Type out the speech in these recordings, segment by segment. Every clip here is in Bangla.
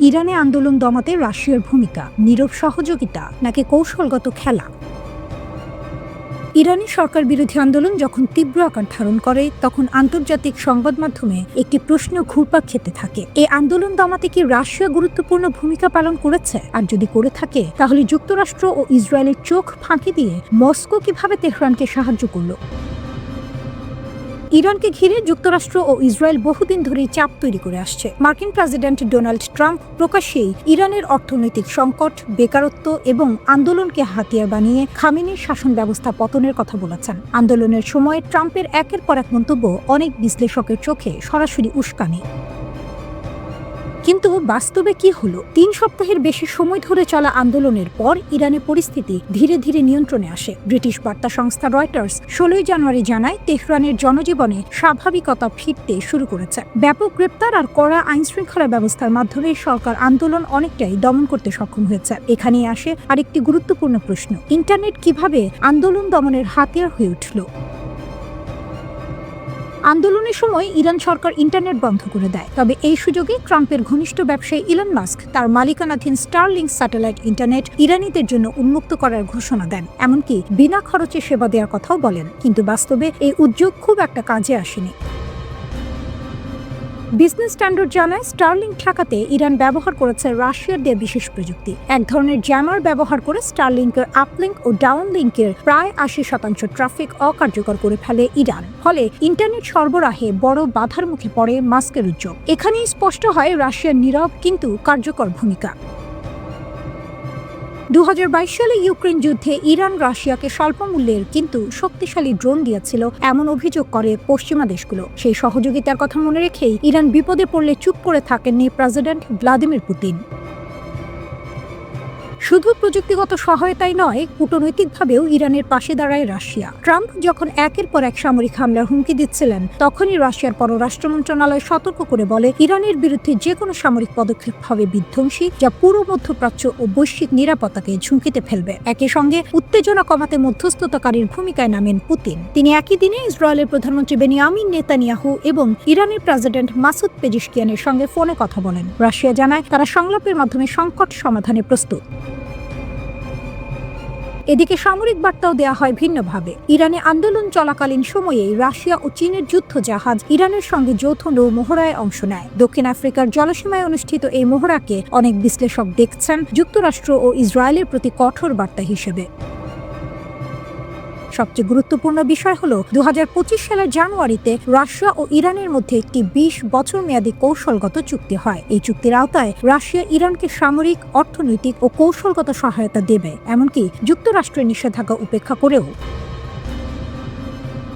ইরানে আন্দোলন দমাতে রাশিয়ার ভূমিকা নীরব সহযোগিতা নাকি কৌশলগত খেলা? ইরানি সরকার বিরোধী আন্দোলন যখন তীব্র আকার ধারণ করে তখন আন্তর্জাতিক সংবাদ মাধ্যমে একটি প্রশ্ন ঘুরপাক খেতে থাকে, এই আন্দোলন দমাতে কি রাশিয়া গুরুত্বপূর্ণ ভূমিকা পালন করেছে? আর যদি করে থাকে তাহলে যুক্তরাষ্ট্র ও ইসরায়েলের চোখ ফাঁকি দিয়ে মস্কো কিভাবে তেহরানকে সাহায্য করল? ইরানকে ঘিরে যুক্তরাষ্ট্র ও ইসরায়েল বহুদিন ধরেই চাপ তৈরি করে আসছে। মার্কিন প্রেসিডেন্ট ডোনাল্ড ট্রাম্প প্রকাশ্যেই ইরানের অর্থনৈতিক সংকট, বেকারত্ব এবং আন্দোলনকে হাতিয়ার বানিয়ে খামেনির শাসন ব্যবস্থা পতনের কথা বলেছেন। আন্দোলনের সময় ট্রাম্পের একের পর এক মন্তব্য অনেক বিশ্লেষকের চোখে সরাসরি উস্কানি। কিন্তু বাস্তবে কি হলো? 3 সপ্তাহের বেশি সময় ধরে চলা আন্দোলনের পর ইরানের পরিস্থিতি ধীরে ধীরে নিয়ন্ত্রণে আসে। ব্রিটিশ বার্তা সংস্থা রয়টার্স 16 জানুয়ারি জানায় তেহরানের জনজীবনে স্বাভাবিকতা ফিরতে শুরু করেছে। ব্যাপক গ্রেপ্তার আর কড়া আইনশৃঙ্খলা ব্যবস্থার মাধ্যমে সরকার আন্দোলন অনেকটাই দমন করতে সক্ষম হয়েছে। এখানেই আসে আরেকটি গুরুত্বপূর্ণ প্রশ্ন, ইন্টারনেট কিভাবে আন্দোলন দমনের হাতিয়ার হয়ে উঠল? আন্দোলনের সময় ইরান সরকার ইন্টারনেট বন্ধ করে দেয়, তবে এই সুযোগে ট্রাম্পের ঘনিষ্ঠ ব্যবসায়ী ইলন মাস্ক তার মালিকানাধীন স্টারলিংক স্যাটেলাইট ইন্টারনেট ইরানিদের জন্য উন্মুক্ত করার ঘোষণা দেন, এমনকি বিনা খরচে সেবা দেওয়ার কথাও বলেন। কিন্তু বাস্তবে এই উদ্যোগ খুব একটা কাজে আসেনি। বিজনেস স্ট্যান্ডার্ড জানায় স্টারলিংক ঠেকাতে ইরান ব্যবহার করেছে রাশিয়ার দেয়া বিশেষ প্রযুক্তি। এক ধরনের জ্যামার ব্যবহার করে স্টারলিংকের আপলিংক ও ডাউনলিংকের প্রায় 80% ট্রাফিক অকার্যকর করে ফেলে ইরান। ফলে ইন্টারনেট সরবরাহে বড় বাধার মুখে পড়ে মাস্কের উদ্যোগ। এখানেই স্পষ্ট হয় রাশিয়ার নীরব কিন্তু কার্যকর ভূমিকা। 2022 সালে ইউক্রেন যুদ্ধে ইরান রাশিয়াকে স্বল্প মূল্যের কিন্তু শক্তিশালী ড্রোন দিয়েছিল এমন অভিযোগ করে পশ্চিমা দেশগুলো। সেই সহযোগিতার কথা মনে রেখেই ইরান বিপদে পড়লে চুপ করে থাকেননি প্রেসিডেন্ট ভ্লাদিমির পুতিন। শুধু প্রযুক্তিগত সহায়তাই নয়, কূটনৈতিকভাবেও ইরানের পাশে দাঁড়ায় রাশিয়া। ট্রাম্প যখন একের পর এক সামরিক হামলার হুমকি দিচ্ছিলেন তখনই রাশিয়ার পররাষ্ট্র মন্ত্রণালয় সতর্ক করে বলে, ইরানের বিরুদ্ধে যে কোনো সামরিক পদক্ষেপ হবে বিধ্বংসী, যা পুরো মধ্যপ্রাচ্য ও বৈশ্বিক নিরাপত্তাকে ঝুঁকিতে ফেলবে। একই সঙ্গে উত্তেজনা কমাতে মধ্যস্থতাকারীর ভূমিকায় নামেন পুতিন। তিনি একই দিনে ইসরায়েলের প্রধানমন্ত্রী বেনিয়ামিন নেতানিয়াহু এবং ইরানের প্রেসিডেন্ট মাসুদ পেজিশকিয়ানের সঙ্গে ফোনে কথা বলেন। রাশিয়া জানায় তারা সংলাপের মাধ্যমে সংকট সমাধানে প্রস্তুত। এদিকে সামরিক বার্তাও দেয়া হয় ভিন্নভাবে। ইরানে আন্দোলন চলাকালীন সময়েই রাশিয়া ও চীনের যুদ্ধ জাহাজ ইরানের সঙ্গে যৌথ নৌ মহড়ায় অংশ নেয়। দক্ষিণ আফ্রিকার জলসীমায় অনুষ্ঠিত এই মহড়াকে অনেক বিশ্লেষক দেখছেন যুক্তরাষ্ট্র ও ইসরায়েলের প্রতি কঠোর বার্তা হিসেবে। সবচেয়ে গুরুত্বপূর্ণ বিষয় হল 2025 সালের জানুয়ারিতে রাশিয়া ও ইরানের মধ্যে একটি 20 বছর মেয়াদী কৌশলগত চুক্তি হয়। এই চুক্তির আওতায় রাশিয়া ইরানকে সামরিক, অর্থনৈতিক ও কৌশলগত সহায়তা দেবে, এমনকি যুক্তরাষ্ট্রের নিষেধাজ্ঞা উপেক্ষা করেও।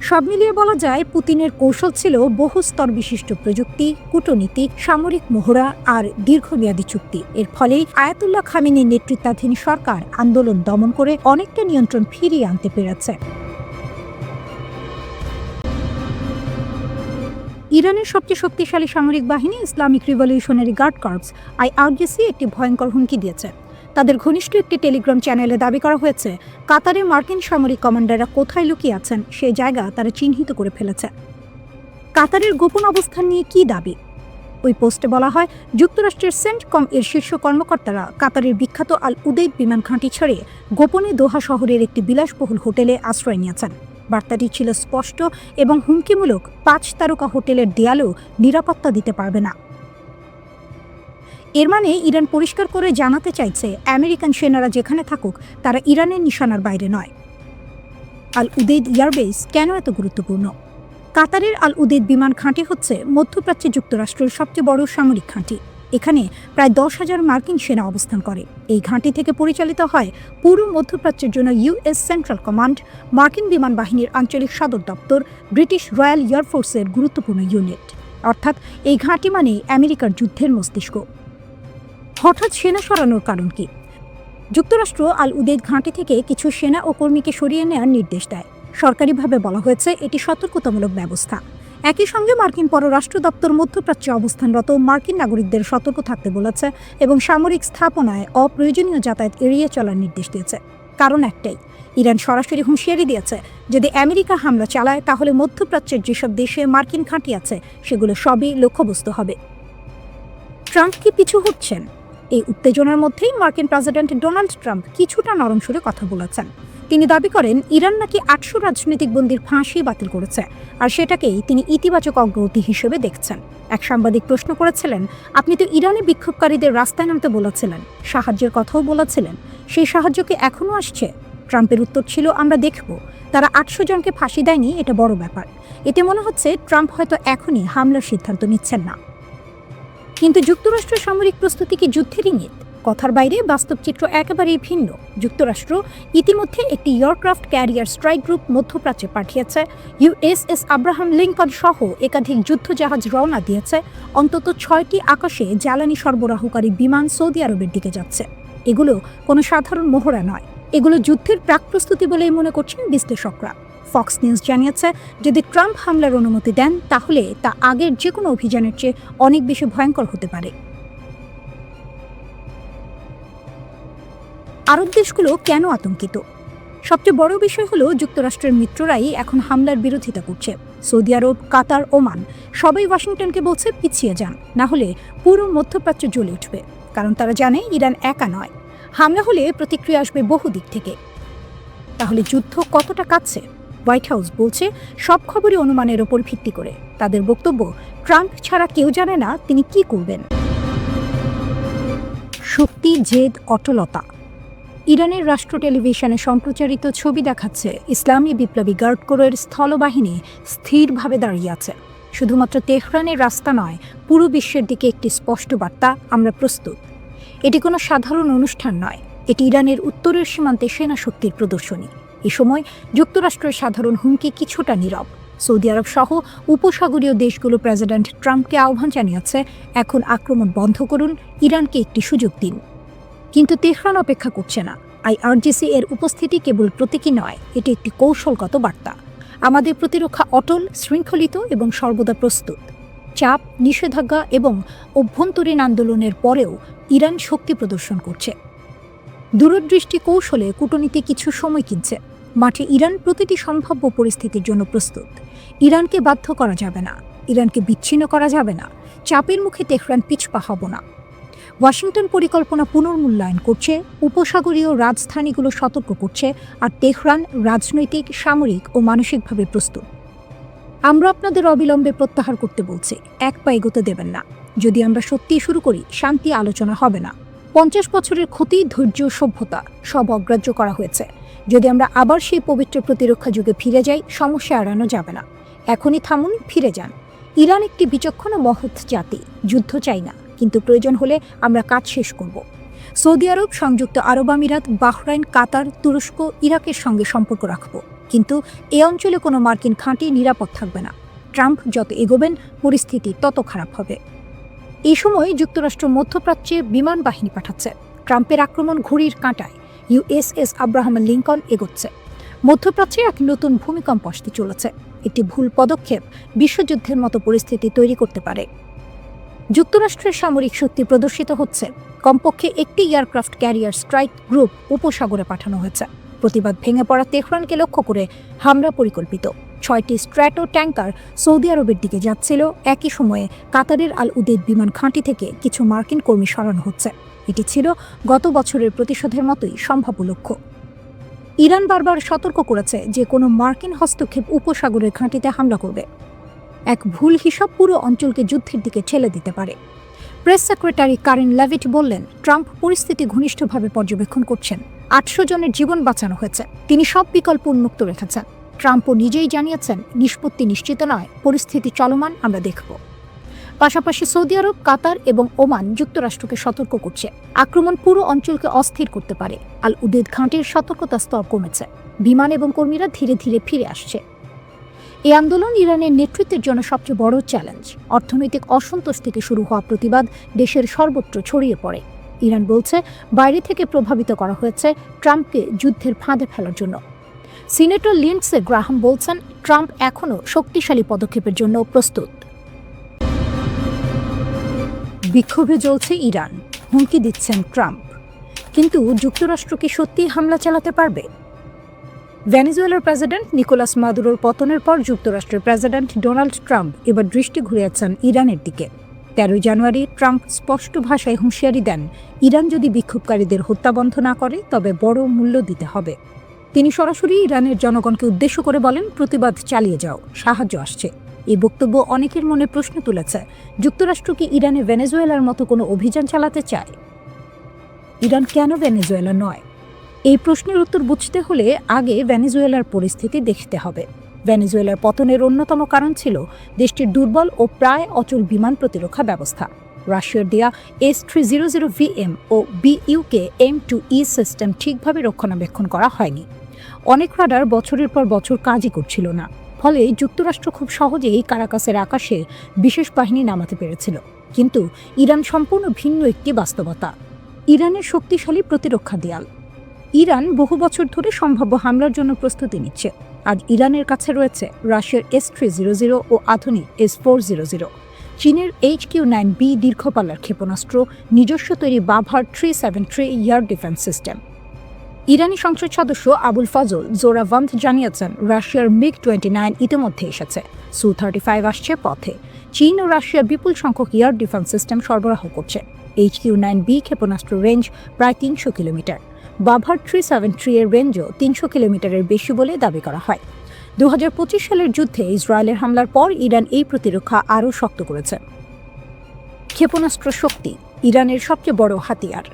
সব মিলিয়ে বলা যায় পুতিনের কৌশল ছিল বহু স্তর বিশিষ্ট প্রযুক্তি, কূটনীতি, সামরিক মহড়া আর দীর্ঘমেয়াদী চুক্তি। এর ফলেই আয়াতুল্লাহ খামেনির নেতৃত্বাধীন সরকার আন্দোলন দমন করে অনেকটা নিয়ন্ত্রণ ফিরিয়ে আনতে পেরেছে। ইরানের সবচেয়ে শক্তিশালী সামরিক বাহিনী Islamic Revolutionary Guard Corps IRGC একটি ভয়ঙ্কর হুমকি দিয়েছে। তাদের ঘনিষ্ঠ একটি টেলিগ্রাম চ্যানেলে দাবি করা হয়েছে, কাতারে মার্কিন সামরিক কমান্ডাররা কোথায় লুকিয়ে আছেন সেই জায়গা তারা চিহ্নিত করে ফেলেছে। কাতারের গোপন অবস্থান নিয়ে কি দাবি? ওই পোস্টে বলা হয়, যুক্তরাষ্ট্রের সেন্টকম এর শীর্ষ কর্মকর্তারা কাতারের বিখ্যাত আল উদেইদ বিমান ঘাঁটি ছেড়ে গোপনে দোহা শহরের একটি বিলাসবহুল হোটেলে আশ্রয় নিয়েছেন। বার্তাটি ছিল স্পষ্ট এবং হুমকিমূলক, 5 তারকা হোটেলের দেয়ালেও নিরাপত্তা দিতে পারবে না। এর মানে ইরান পরিষ্কার করে জানাতে চাইছে, আমেরিকান সেনারা যেখানে থাকুক তারা ইরানের নিশানার বাইরে নয়। আল উদেইদ এয়ারবেস কেন এত গুরুত্বপূর্ণ? কাতারের আল উদেইদ বিমান ঘাঁটি হচ্ছে মধ্যপ্রাচ্যে যুক্তরাষ্ট্রের সবচেয়ে বড় সামরিক ঘাঁটি। এখানে প্রায় 10,000 মার্কিন সেনা অবস্থান করে। এই ঘাঁটি থেকে পরিচালিত হয় পুরো মধ্যপ্রাচ্যের জন্য US সেন্ট্রাল কমান্ড, মার্কিন বিমান বাহিনীর আঞ্চলিক সদর দপ্তর, ব্রিটিশ রয়্যাল এয়ারফোর্সের গুরুত্বপূর্ণ ইউনিট। অর্থাৎ এই ঘাঁটি মানেই আমেরিকার যুদ্ধের মস্তিষ্ক। হঠাৎ সেনা সরানোর কারণ কি? যুক্তরাষ্ট্র আল উদেইদ ঘাঁটি থেকে কিছু সেনা ও কর্মীকে সরিয়ে নেওয়ার নির্দেশ দেয়। সরকারিভাবে বলা হয়েছে এটি সতর্কতামূলক ব্যবস্থা। একই সঙ্গে মার্কিন পররাষ্ট্র দপ্তর মধ্যপ্রাচ্যে অবস্থানরত মার্কিন নাগরিকদের সতর্ক থাকতে বলেছে এবং সামরিক স্থাপনায় অপ্রয়োজনীয় যাতায়াত এড়িয়ে চলার নির্দেশ দিয়েছে। কারণ একটাই, ইরান সরাসরি হুঁশিয়ারি দিয়েছে, যদি আমেরিকা হামলা চালায় তাহলে মধ্যপ্রাচ্যের যেসব দেশে মার্কিন ঘাঁটি আছে সেগুলো সবই লক্ষ্যবস্তু হবে। ট্রাম্প কি পিছু হচ্ছেন? এই উত্তেজনার মধ্যেই মার্কিন প্রেসিডেন্ট ডোনাল্ড ট্রাম্প কিছুটা নরম সুরে কথা বলেছেন। তিনি দাবি করেন ইরান নাকি ৮০০ রাজনৈতিক বন্দীর ফাঁসি বাতিল করেছে, আর সেটাকেই তিনি ইতিবাচক অগ্রগতি হিসেবে দেখছেন। এক সাংবাদিক প্রশ্ন করেছিলেন, আপনি তো ইরানে বিক্ষোভকারীদের রাস্তায় নামতে বলেছিলেন, সাহায্যের কথাও বলেছিলেন, সেই সাহায্য কি এখনও আসছে? ট্রাম্পের উত্তর ছিল, আমরা দেখব। তারা ৮০০ জনকে ফাঁসি দেয়নি, এটা বড় ব্যাপার। এতে মনে হচ্ছে ট্রাম্প হয়তো এখনই হামলার সিদ্ধান্ত নিচ্ছেন না। কিন্তু যুক্তরাষ্ট্রের সামরিক প্রস্তুতি কি যুদ্ধের ইঙ্গিত? কথার বাইরে বাস্তব চিত্র একেবারেই ভিন্ন। যুক্তরাষ্ট্র ইতিমধ্যে একটি এয়ারক্রাফট ক্যারিয়ার স্ট্রাইক গ্রুপ মধ্যপ্রাচ্যে পাঠিয়েছে। ইউএসএস আব্রাহাম লিঙ্কন সহ একাধিক যুদ্ধজাহাজ রওনা দিয়েছে। অন্তত ৬টি আকাশে জ্বালানি সরবরাহকারী বিমান সৌদি আরবের দিকে যাচ্ছে। এগুলো কোনো সাধারণ মহড়া নয়, এগুলো যুদ্ধের প্রাক প্রস্তুতি বলেই মনে করছেন বিশ্লেষকরা। ফক্স নিউজ জানিয়েছে, যদি ট্রাম্প হামলার অনুমতি দেন তাহলে তা আগের যে কোনো অভিযানের চেয়ে অনেক বেশি ভয়ঙ্কর হতে পারে। আরব দেশগুলো কেন আতঙ্কিত? সবচেয়ে বড় বিষয় হলো যুক্তরাষ্ট্রের মিত্ররাই এখন হামলার বিরোধিতা করছে। সৌদি আরব, কাতার, ওমান সবাই ওয়াশিংটনকে বলছে পিছিয়ে যান, না হলে পুরো মধ্যপ্রাচ্য জ্বলে উঠবে। কারণ তারা জানে ইরান একা নয়, হামলা হলে প্রতিক্রিয়া আসবে বহু দিক থেকে। তাহলে যুদ্ধ কতটা কাছে? হোয়াইট হাউস বলছে সব খবরই অনুমানের ওপর ভিত্তি করে। তাদের বক্তব্য, ট্রাম্প ছাড়া কেউ জানে না তিনি কি করবেন। শক্তি, জেদ, অটলতা। ইরানের রাষ্ট্র টেলিভিশনে সম্প্রচারিত ছবি দেখাচ্ছে ইসলামী বিপ্লবী গার্ড কোরের স্থলবাহিনী স্থিরভাবে দাঁড়িয়ে আছে। শুধুমাত্র তেহরানের রাস্তা নয়, পুরো বিশ্বের দিকে একটি স্পষ্ট বার্তা, আমরা প্রস্তুত। এটি কোনো সাধারণ অনুষ্ঠান নয়, এটি ইরানের উত্তরের সীমান্তে সেনা শক্তির প্রদর্শনী। এ সময় যুক্তরাষ্ট্রের সাধারণ হুমকি কিছুটা নীরব। সৌদি আরব সহ উপসাগরীয় দেশগুলো প্রেসিডেন্ট ট্রাম্পকে আহ্বান জানিয়েছে, এখন আক্রমণ বন্ধ করুন, ইরানকে একটি সুযোগ দিন। কিন্তু তেহরান অপেক্ষা করছে না। আইআরজিসি এর উপস্থিতি কেবল প্রতীকী নয়, এটি একটি কৌশলগত বার্তা। আমাদের প্রতিরক্ষা অটল, শৃঙ্খলিত এবং সর্বদা প্রস্তুত। চাপ, নিষেধাজ্ঞা এবং অভ্যন্তরীণ আন্দোলনের পরেও ইরান শক্তি প্রদর্শন করছে। দূরদৃষ্টি কৌশলে কূটনীতি কিছু সময় কিনছে। মাঠে ইরান প্রতিটি সম্ভাব্য পরিস্থিতির জন্য প্রস্তুত। ইরানকে বাধ্য করা যাবে না, ইরানকে বিচ্ছিন্ন করা যাবে না। চাপের মুখে তেহরান পিছপা হব না। ওয়াশিংটন পরিকল্পনা পুনর্মূল্যায়ন করছে, উপসাগরীয় রাজধানীগুলো সতর্ক করছে, আর তেহরান রাজনৈতিক, সামরিক ও মানসিকভাবে প্রস্তুত। আমরা আপনাদের অবিলম্বে প্রত্যাহার করতে বলছি, এক পা এগোতে দেবেন না। যদি আমরা সত্যিই শুরু করি, শান্তি আলোচনা হবে না। ৫০ বছরের ক্ষতি, ধৈর্য, সভ্যতা সব অগ্রাহ্য করা হয়েছে। যদি আমরা আবার সেই পবিত্র প্রতিরক্ষা যুগে ফিরে যাই, সমস্যা এড়ানো যাবে না। এখনই থামুন, ফিরে যান। ইরান একটি বিচক্ষণ ও মহৎ জাতি, যুদ্ধ চাই না, কিন্তু প্রয়োজন হলে আমরা কাজ শেষ করব। সৌদি আরব, সংযুক্ত আরব আমিরাত, বাহরাইন, কাতার, তুরস্ক, ইরাকের সঙ্গে সম্পর্ক রাখব, কিন্তু এ অঞ্চলে কোনো মার্কিন ঘাঁটি নিরাপদ থাকবে না। ট্রাম্প যত এগোবেন, পরিস্থিতি তত খারাপ হবে। এই সময় যুক্তরাষ্ট্র মধ্যপ্রাচ্যে বিমান বাহিনী পাঠাচ্ছে। ট্রাম্পের আক্রমণ ঘড়ির কাঁটায়। ইউএসএস আব্রাহাম লিঙ্কন এগোচ্ছে। মধ্যপ্রাচ্যে এক নতুন ভূমিকম্প আসতে চলেছে। একটি ভুল পদক্ষেপ বিশ্বযুদ্ধের মতো পরিস্থিতি তৈরি করতে পারে। যুক্তরাষ্ট্রের সামরিক শক্তি প্রদর্শিত হচ্ছে। কমপক্ষে একটি এয়ারক্রাফট ক্যারিয়ার স্ট্রাইক গ্রুপ উপসাগরে পাঠানো হয়েছে। প্রতিবাদ ভেঙে পড়া তেহরানকে লক্ষ্য করে হামলা পরিকল্পিত। ৬টি স্ট্র্যাটো ট্যাঙ্কার সৌদি আরবের দিকে যাচ্ছিল। একই সময়ে কাতারের আল উদেদ বিমান ঘাঁটি থেকে কিছু মার্কিন কর্মী সরানো হচ্ছে। এটি ছিল গত বছরের প্রতিশোধের মতোই সম্ভাব্য লক্ষ্য। ইরান বারবার সতর্ক করেছে যে কোনো মার্কিন হস্তক্ষেপ উপসাগরের ঘাঁটিতে হামলা করবে। এক ভুল হিসাব পুরো অঞ্চলকে যুদ্ধের দিকে ঠেলে দিতে পারে। প্রেস সেক্রেটারি কারেন লেভিট বললেন, ট্রাম্প পরিস্থিতি ঘনিষ্ঠভাবে পর্যবেক্ষণ করছেন। ৮০০ জনের জীবন বাঁচানো হয়েছে। তিনি সব বিকল্প উন্মুক্ত রেখেছেন। ট্রাম্পও নিজেই জানিয়েছেন, নিষ্পত্তি নিশ্চিত নয়, পরিস্থিতি চলমান, আমরা দেখব। পাশাপাশি সৌদি আরব, কাতার এবং ওমান যুক্তরাষ্ট্রকে সতর্ক করছে, আক্রমণ পুরো অঞ্চলকে অস্থির করতে পারে। আল উদেদ ঘাঁটির সতর্কতা স্তর কমেছে। বিমান এবং কর্মীরা ধীরে ধীরে ফিরে আসছে। এই আন্দোলন ইরানের নেতৃত্বের জন্য সবচেয়ে বড় চ্যালেঞ্জ। অর্থনৈতিক অসন্তোষ থেকে শুরু হওয়া প্রতিবাদ দেশের সর্বত্র ছড়িয়ে পড়ে। ইরান বলছে, বাইরে থেকে প্রভাবিত করা হয়েছে ট্রাম্পকে যুদ্ধের ফাঁদে ফেলার জন্য। সিনেটর লিন্ডসে গ্রাহাম বলছেন, ট্রাম্প এখনও শক্তিশালী পদক্ষেপের জন্য প্রস্তুত। বিক্ষোভে জ্বলছে ইরান, হুমকি দিচ্ছেন ট্রাম্প। কিন্তু যুক্তরাষ্ট্র কি সত্যিই হামলা চালাতে পারবে? ভেনেজুয়েলার প্রেসিডেন্ট নিকোলাস মাদুরোর পতনের পর যুক্তরাষ্ট্রের প্রেসিডেন্ট ডোনাল্ড ট্রাম্প এবার দৃষ্টি ঘুরিয়েছেন ইরানের দিকে। 13 জানুয়ারি ট্রাম্প স্পষ্ট ভাষায় হুঁশিয়ারি দেন, ইরান যদি বিক্ষোভকারীদের হত্যা বন্ধ না করে তবে বড় মূল্য দিতে হবে। তিনি সরাসরি ইরানের জনগণকে উদ্দেশ্য করে বলেন, প্রতিবাদ চালিয়ে যাও, সাহায্য আসছে। এই বক্তব্য অনেকের মনে প্রশ্ন তুলেছে, যুক্তরাষ্ট্র কি ইরানে ভেনেজুয়েলার মতো কোনো অভিযান চালাতে চায়? ইরান কেন ভেনেজুয়েলা নয়? এই প্রশ্নের উত্তর বুঝতে হলে আগে ভেনেজুয়েলার পরিস্থিতি দেখতে হবে। ভেনেজুয়েলার পতনের অন্যতম কারণ ছিল দেশটির দুর্বল ও প্রায় অচল বিমান প্রতিরক্ষা ব্যবস্থা। রাশিয়ার দেয়া S-300VM ও BUK M2E সিস্টেম ঠিকভাবে রক্ষণাবেক্ষণ করা হয়নি। অনেক রাডার বছরের পর বছর কাজই করছিল না, ফলে যুক্তরাষ্ট্র খুব সহজেই কারাকাসের আকাশে বিশেষ বাহিনী নামাতে পেরেছিল। কিন্তু ইরান সম্পূর্ণ ভিন্ন একটি বাস্তবতা। ইরানের শক্তিশালী প্রতিরক্ষা দেয়াল। ইরান বহু বছর ধরে সম্ভাব্য হামলার জন্য প্রস্তুতি নিচ্ছে। আজ ইরানের কাছে রয়েছে রাশিয়ার S-300 ও আধুনিক S-400, চীনের HQ-9B দীর্ঘপাল্লার ক্ষেপণাস্ত্র, নিজস্ব তৈরি বাভার 373 এয়ার ডিফেন্স সিস্টেম। ইরানি সংসদ সদস্য আবুল ফজল জোরাভান্দ জানিয়েছেন, রাশিয়ার MiG-29 ইতিমধ্যে এসেছে, Su-35 আসছে পথে। চীন ও রাশিয়া বিপুল সংখ্যক এয়ার ডিফেন্স সিস্টেম সরবরাহ করছে। HQ-9B ক্ষেপণাস্ত্র রেঞ্জ প্রায় 300 কিলোমিটার। বাভার 373 এর রেঞ্জও 300 কিলোমিটারের বেশি বলে দাবি করা হয়। 2025 সালের যুদ্ধে ইসরায়েলের হামলার পর ইরান এই প্রতিরক্ষা আরও শক্ত করেছে। ক্ষেপণাস্ত্র শক্তি ইরানের সবচেয়ে বড় হাতিয়ার।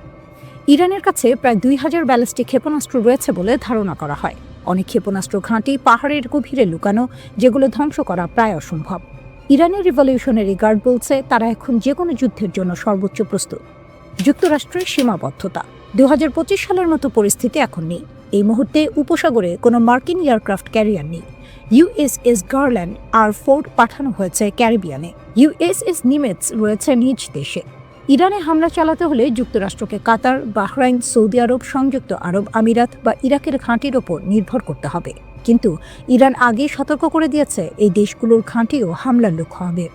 ইরানের কাছে প্রায় 2000 ব্যালিস্টিক ক্ষেপণাস্ত্র রয়েছে বলে ধারণা করা হয়। অনেক ক্ষেপণাস্ত্র ঘাঁটি পাহাড়ের গভীরে লুকানো, যেগুলো ধ্বংস করা প্রায় অসম্ভব। ইরানের রিভলিউশনারি গার্ড বলছে, তারা এখন যে কোনো যুদ্ধের জন্য সর্বোচ্চ প্রস্তুত। যুক্তরাষ্ট্রের সীমাবদ্ধতা। 2025 সালের মতো পরিস্থিতি এখন নেই। এই মুহূর্তে উপসাগরে কোনো মার্কিন এয়ারক্রাফট ক্যারিয়ার নেই। USS গার্ল্যান্ড R-4 পাঠানো হয়েছে ক্যারিবিয়ানে। USS নিমেটস রয়েছে নিজ দেশে। ইরানে হামলা চালাতে হলে যুক্তরাষ্ট্রকে কাতার, বাহরাইন, সৌদি আরব, সংযুক্ত আরব আমিরাত বা ইরাকের ঘাঁটির ওপর নির্ভর করতে হবে। কিন্তু ইরান আগেই সতর্ক করে দিয়েছে, এই দেশগুলোর ঘাঁটিও হামলার লক্ষ্য হবে।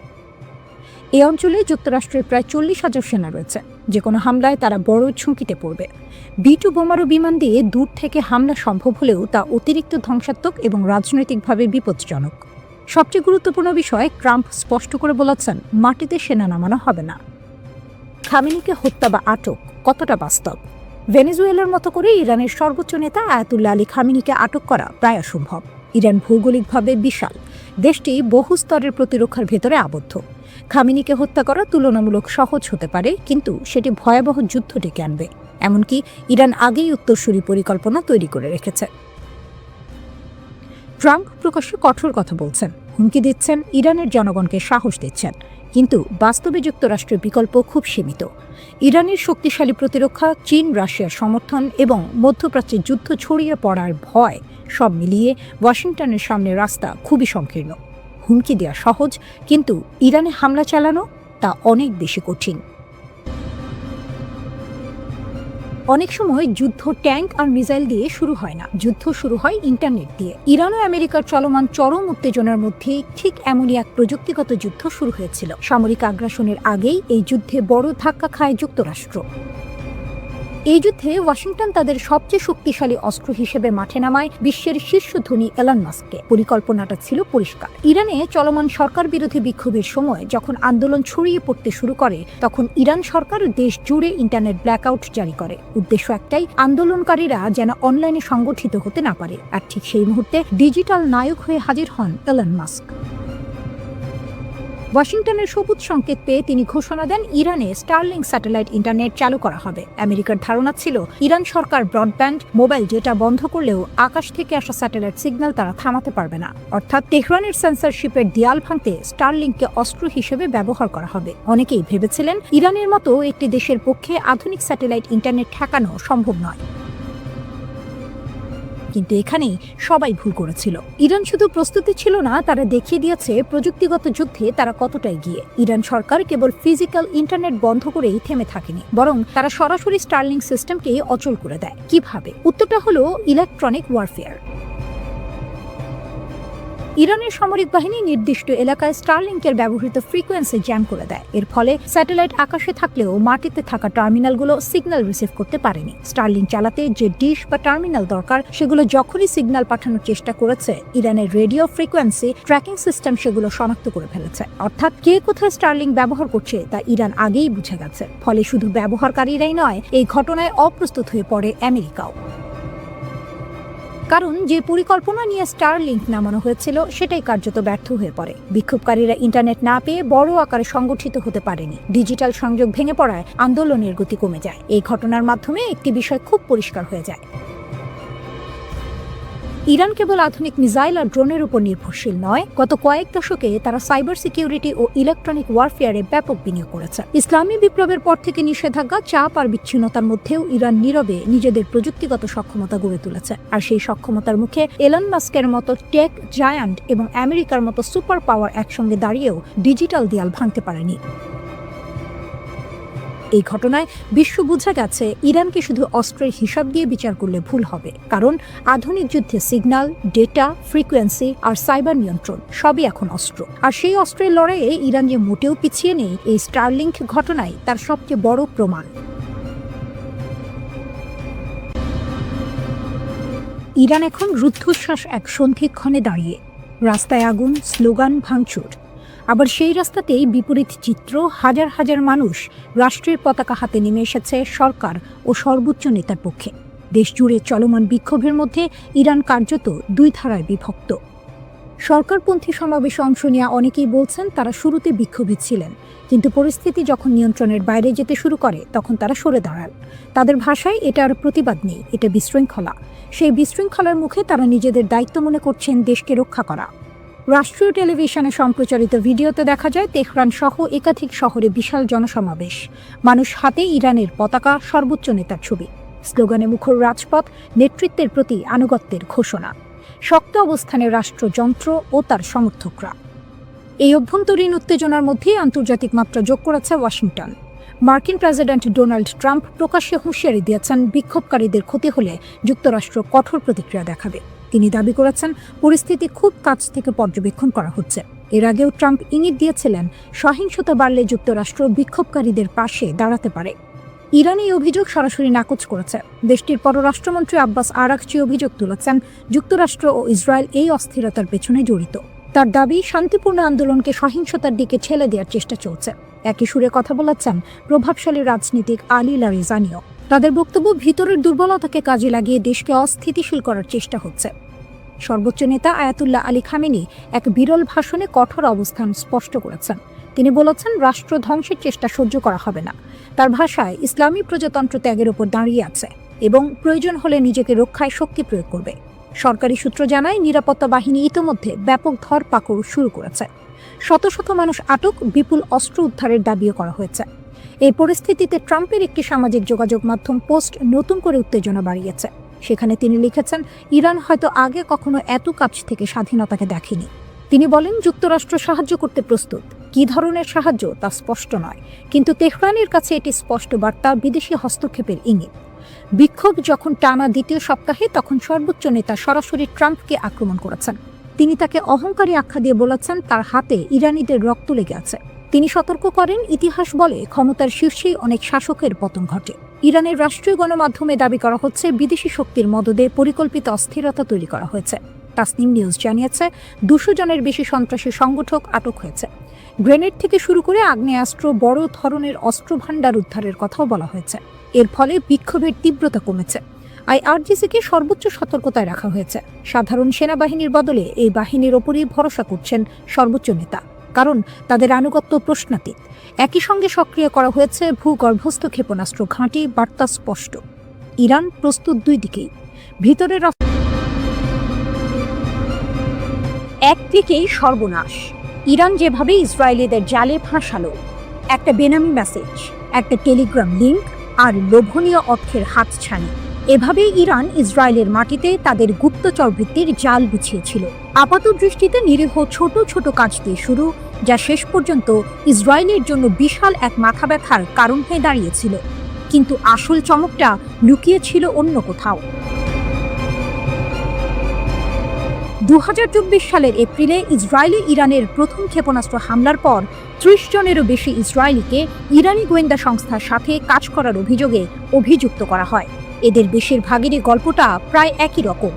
এই অঞ্চলে যুক্তরাষ্ট্রের প্রায় 40,000 সেনা রয়েছে। যে কোনো হামলায় তারা বড় ঝুঁকিতে পড়বে। B-2 বোমারু বিমান দিয়ে দূর থেকে হামলা সম্ভব হলেও তা অতিরিক্ত ধ্বংসাত্মক এবং রাজনৈতিকভাবে বিপজ্জনক। সবচেয়ে গুরুত্বপূর্ণ বিষয়, ট্রাম্প স্পষ্ট করে বলেছেন, মাটিতে সেনা নামানো হবে না। খামেনিকে হত্যা বা আটক কতটা বাস্তব? ভেনেজুয়েলার মতো করে ইরানের সর্বোচ্চ নেতা আয়াতুল্লাহ আলী খামেনিকে আটক করা প্রায় অসম্ভব। ইরান ভৌগোলিকভাবে বিশাল, দেশটি বহু স্তরের প্রতিরক্ষার ভেতরে আবদ্ধ। খামেনিকে হত্যা করা তুলনামূলক সহজ হতে পারে, কিন্তু সেটি ভয়াবহ যুদ্ধ ডেকে আনবে। এমনকি ইরান আগেই উত্তরসূরি পরিকল্পনা তৈরি করে রেখেছে। ট্রাম্প প্রকাশ্যে কঠোর কথা বলছেন, হুমকি দিচ্ছেন, ইরানের জনগণকে সাহস দিচ্ছেন, কিন্তু বাস্তবে যুক্তরাষ্ট্রের বিকল্প খুব সীমিত। ইরানের শক্তিশালী প্রতিরক্ষা, চীন রাশিয়ার সমর্থন এবং মধ্যপ্রাচ্যে যুদ্ধ ছড়িয়ে পড়ার ভয়, সব মিলিয়ে ওয়াশিংটনের সামনে রাস্তা খুবই সংকীর্ণ। হুমকি দেওয়া সহজ, কিন্তু ইরানে হামলা চালানো তা অনেক বেশি কঠিন। অনেক সময় যুদ্ধ ট্যাঙ্ক আর মিসাইল দিয়ে শুরু হয় না, যুদ্ধ শুরু হয় ইন্টারনেট দিয়ে। ইরান ও আমেরিকার চলমান চরম উত্তেজনার মধ্যে ঠিক এমনই এক প্রযুক্তিগত যুদ্ধ শুরু হয়েছিল। সামরিক আগ্রাসনের আগেই এই যুদ্ধে বড় ধাক্কা খায় যুক্তরাষ্ট্র। এই যুদ্ধে ওয়াশিংটন তাদের সবচেয়ে শক্তিশালী অস্ত্র হিসেবে মাঠে নামায় বিশ্বের শীর্ষ ধনী এলন মাস্ককে। পরিকল্পনাটা ছিল পরিষ্কার। ইরানে চলমান সরকার বিরোধী বিক্ষোভের সময় যখন আন্দোলন ছড়িয়ে পড়তে শুরু করে, তখন ইরান সরকার দেশ জুড়ে ইন্টারনেট ব্ল্যাকআউট জারি করে। উদ্দেশ্য একটাই, আন্দোলনকারীরা যেন অনলাইনে সংগঠিত হতে না পারে। আর ঠিক সেই মুহূর্তে ডিজিটাল নায়ক হয়ে হাজির হন এলন মাস্ক। ওয়াশিংটনের সবুজ সংকেত পেয়ে তিনি ঘোষণা দেন, ইরানে স্টারলিং স্যাটেলাইট ইন্টারনেট চালু করা হবে। আমেরিকার ধারণা ছিল, ইরান সরকার ব্রডব্যান্ড, মোবাইল ডেটা বন্ধ করলেও আকাশ থেকে আসা স্যাটেলাইট সিগন্যাল তারা থামাতে পারবে না। অর্থাৎ তেহরানের সেন্সরশিপের দেয়াল ভাঙতে স্টারলিংকে অস্ত্র হিসেবে ব্যবহার করা হবে। অনেকেই ভেবেছিলেন, ইরানের মতো একটি দেশের পক্ষে আধুনিক স্যাটেলাইট ইন্টারনেট ঠেকানো সম্ভব নয়। কিন্তু এখানেই সবাই ভুল করেছিল। ইরান শুধু প্রস্তুতি ছিল না, তারা দেখিয়ে দিয়েছে প্রযুক্তিগত যুদ্ধে তারা কতটা এগিয়ে। ইরান সরকার কেবল ফিজিক্যাল ইন্টারনেট বন্ধ করেই থেমে থাকেনি, বরং তারা সরাসরি স্টারলিং সিস্টেমকে অচল করে দেয়। কিভাবে? উত্তরটা হলো ইলেকট্রনিক ওয়ারফেয়ার। ইরানের সামরিক বাহিনী নির্দিষ্ট এলাকায় স্টারলিংকের ব্যবহৃত ফ্রিকোয়েন্সি জ্যাম করে দেয়। এর ফলে স্যাটেলাইট আকাশে থাকলেও মাটিতে থাকা টার্মিনালগুলো সিগন্যাল রিসিভ করতে পারেনি। স্টারলিংক চালাতে যে ডিশ বা টার্মিনাল দরকার, সেগুলো যখনই সিগন্যাল পাঠানোর চেষ্টা করেছে, ইরানের রেডিও ফ্রিকোয়েন্সি ট্র্যাকিং সিস্টেম সেগুলো শনাক্ত করে ফেলেছে। অর্থাৎ কে কোথায় স্টারলিংক ব্যবহার করছে তা ইরান আগেই বুঝে গেছে। ফলে শুধু ব্যবহারকারীরাই নয়, এই ঘটনায় অপ্রস্তুত হয়ে পড়ে আমেরিকাও। কারণ যে পরিকল্পনা নিয়ে স্টারলিংক নামানো হয়েছিল সেটাই কার্যত ব্যর্থ হয়ে পড়ে। বিক্ষোভকারীরা ইন্টারনেট না পেয়ে বড় আকারে সংগঠিত হতে পারেনি। ডিজিটাল সংযোগ ভেঙে পড়ায় আন্দোলনের গতি কমে যায়। এই ঘটনার মাধ্যমে একটি বিষয় খুব পরিষ্কার হয়ে যায়, ইরান কেবল আধুনিক মিসাইল আর ড্রোনের উপর নির্ভরশীল নয়, গত কয়েক দশকে তারা সাইবার সিকিউরিটি ও ইলেকট্রনিক ওয়ারফেয়ারে ব্যাপক বিনিয়োগ করেছে। ইসলামী বিপ্লবের পর থেকে নিষেধাজ্ঞা, চাপ আর বিচ্ছিন্নতার মধ্যেও ইরান নীরবে নিজেদের প্রযুক্তিগত সক্ষমতা গড়ে তুলেছে। আর সেই সক্ষমতার মুখে এলন মাস্কের মতো টেক জায়ান্ট এবং আমেরিকার মতো সুপার পাওয়ার একসঙ্গে দাঁড়িয়েও ডিজিটাল দেয়াল ভাঙতে পারেনি। এই ঘটনায় বিশ্ব বুঝে গেছে ইরানকে শুধু অস্ত্রের হিসাব দিয়ে বিচার করলে ভুল হবে। কারণ আধুনিক যুদ্ধে সিগন্যাল, ডেটা, ফ্রিকোয়েন্সি আর সাইবার নিয়ন্ত্রণ সবই এখন অস্ত্র। আর সেই অস্ত্রের লড়াইয়ে ইরান যে মোটেও পিছিয়ে নেই, এই স্টারলিংক ঘটনাই তার সবচেয়ে বড় প্রমাণ। ইরান এখন রুদ্ধশ্বাস এক সন্ধিক্ষণে দাঁড়িয়ে। রাস্তায় আগুন, স্লোগান, ভাঙচুর। আবার সেই রাস্তাতেই বিপরীত চিত্র, হাজার হাজার মানুষ রাষ্ট্রের পতাকা হাতে নেমে এসেছে সরকার ও সর্বোচ্চ নেতার পক্ষে। দেশ জুড়ে চলমান বিক্ষোভের মধ্যে ইরান কার্যত দুই ধারায় বিভক্ত। সরকারপন্থী সমাবেশে অংশ নেওয়া অনেকেই বলছেন তারা শুরুতে বিক্ষোভী ছিলেন, কিন্তু পরিস্থিতি যখন নিয়ন্ত্রণের বাইরে যেতে শুরু করে তখন তারা সরে দাঁড়ান। তাদের ভাষায় এটা আর প্রতিবাদ নেই, এটা বিশৃঙ্খলা। সেই বিশৃঙ্খলার মুখে তারা নিজেদের দায়িত্ব মনে করছেন দেশকে রক্ষা করা। রাষ্ট্রীয় টেলিভিশনে সম্প্রচারিত ভিডিওতে দেখা যায় তেহরান সহ একাধিক শহরে বিশাল জনসমাবেশ, মানুষ হাতে ইরানের পতাকা, সর্বোচ্চ নেতার ছবি, স্লোগানে মুখর রাজপথ, নেতৃত্বের প্রতি আনুগত্যের ঘোষণা, শক্ত অবস্থানে রাষ্ট্রযন্ত্র ও তার সমর্থকরা। এই অভ্যন্তরীণ উত্তেজনার মধ্যে আন্তর্জাতিক মাত্রা যোগ করেছে ওয়াশিংটন। মার্কিন প্রেসিডেন্ট ডোনাল্ড ট্রাম্প প্রকাশ্যে হুঁশিয়ারি দিয়েছেন বিক্ষোভকারীদের ক্ষতি হলে যুক্তরাষ্ট্র কঠোর প্রতিক্রিয়া দেখাবে। তিনি দাবি করেছেন পরিস্থিতি খুব কাছ থেকে পর্যবেক্ষণ করা হচ্ছে। এর আগেও ট্রাম্প ইঙ্গিত দিয়েছিলেন সহিংসতা বাড়লে যুক্তরাষ্ট্র বিক্ষোভকারীদের পাশে দাঁড়াতে পারে। ইরান এই অভিযোগ সরাসরি নাকচ করেছে। দেশটির পররাষ্ট্রমন্ত্রী আব্বাস আরাকচি অভিযোগ তুলেছেন যুক্তরাষ্ট্র ও ইসরায়েল এই অস্থিরতার পেছনে জড়িত। তার দাবি শান্তিপূর্ণ আন্দোলনকে সহিংসতার দিকে ঠেলে দেওয়ার চেষ্টা চলছে। একই সুরে কথা বলেছেন প্রভাবশালী রাজনীতিক আলী লারিজানিও। তাদের বক্তব্য, ভিতরের দুর্বলতাকে কাজে লাগিয়ে দেশকে অস্থিতিশীল করার চেষ্টা হচ্ছে। সর্বোচ্চ নেতা আয়াতুল্লাহ আলী খামেনি এক বিরল ভাষণে কঠোর অবস্থান স্পষ্ট করেছেন। তিনি বলেছেন রাষ্ট্র ধ্বংসের চেষ্টা সহ্য করা হবে না। তার ভাষায় ইসলামী প্রজাতন্ত্র ত্যাগের উপর দাঁড়িয়ে আছে এবং প্রয়োজন হলে নিজেকে রক্ষায় শক্তি প্রয়োগ করবে। সরকারি সূত্র জানায় নিরাপত্তা বাহিনী ইতোমধ্যে ব্যাপক ধরপাকড় শুরু করেছে। শত শত মানুষ আটক, বিপুল অস্ত্র উদ্ধারের দাবিও করা হয়েছে। এই পরিস্থিতিতে ট্রাম্পের একটি সামাজিক যোগাযোগ মাধ্যম পোস্ট নতুন করে উত্তেজনা বাড়িয়েছে। সেখানে তিনি লিখেছেন, ইরান হয়তো আগে কখনো এত কাছ থেকে স্বাধীনতাকে দেখেনি। তিনি বলেন যুক্তরাষ্ট্র সাহায্য করতে প্রস্তুত। কী ধরনের সাহায্য তা স্পষ্ট নয়, কিন্তু তেহরানের কাছে এটি স্পষ্ট বার্তা, বিদেশি হস্তক্ষেপের ইঙ্গিত। বিক্ষোভ যখন টানা দ্বিতীয় সপ্তাহে, তখন সর্বোচ্চ নেতা সরাসরি ট্রাম্পকে আক্রমণ করেছেন। তিনি তাকে অহংকারী আখ্যা দিয়ে বলেছেন তার হাতে ইরানিদের রক্ত লেগে আছে। তিনি সতর্ক করেন, ইতিহাস বলে ক্ষমতার শীর্ষেই অনেক শাসকের পতন ঘটে। ইরানের রাষ্ট্রীয় গণমাধ্যমে দাবি করা হচ্ছে বিদেশি শক্তির মদদে পরিকল্পিত অস্থিরতা তৈরি করা হয়েছে। তাসনিম নিউজ জানিয়েছে 200 জনের বেশি সন্ত্রাসী সংগঠক আটক হয়েছে। গ্রেনেড থেকে শুরু করে আগ্নেয়াস্ত্র, বড় ধরনের অস্ত্রভাণ্ডার উদ্ধারের কথাও বলা হয়েছে। এর ফলে বিক্ষোভের তীব্রতা কমেছে। আইআরজিসিকে সর্বোচ্চ সতর্কতায় রাখা হয়েছে। সাধারণ সেনাবাহিনীর বদলে এই বাহিনীর ওপরই ভরসা করছেন সর্বোচ্চ নেতা, কারণ তাদের আনুগত্য প্রশ্নাতীত। একই সঙ্গে সক্রিয় করা হয়েছে ভূগর্ভস্থ ক্ষেপণাস্ত্র ঘাঁটি। বার্তা স্পষ্ট, ইরান প্রস্তুত দুই দিকেই। ভিতরের একদিকেই সর্বনাশ, ইরান যেভাবে ইসরায়েলিদের জালে ফাঁসালো, একটা বেনামি মেসেজ, একটা টেলিগ্রাম লিঙ্ক আর লোভনীয় অর্থের হাতছানি। এভাবেই ইরান ইসরায়েলের মাটিতে তাদের গুপ্তচর বৃত্তির জাল বিছিয়েছিল। আপাত দৃষ্টিতে নিরীহ ছোট ছোট কাজ দিয়ে শুরু, যা শেষ পর্যন্ত ইসরায়েলের জন্য বিশাল এক মাথা ব্যথার কারণ হয়ে দাঁড়িয়েছিল। কিন্তু আসল চমকটা লুকিয়ে ছিল অন্য কোথাও। 2024 সালের এপ্রিলে ইসরায়েলি ইরানের প্রথম ক্ষেপণাস্ত্র হামলার পর 30 জনেরও বেশি ইসরায়েলিকে ইরানি গোয়েন্দা সংস্থার সাথে কাজ করার অভিযোগে অভিযুক্ত করা হয়। এদের বেশিরভাগেরই গল্পটা প্রায় একই রকম।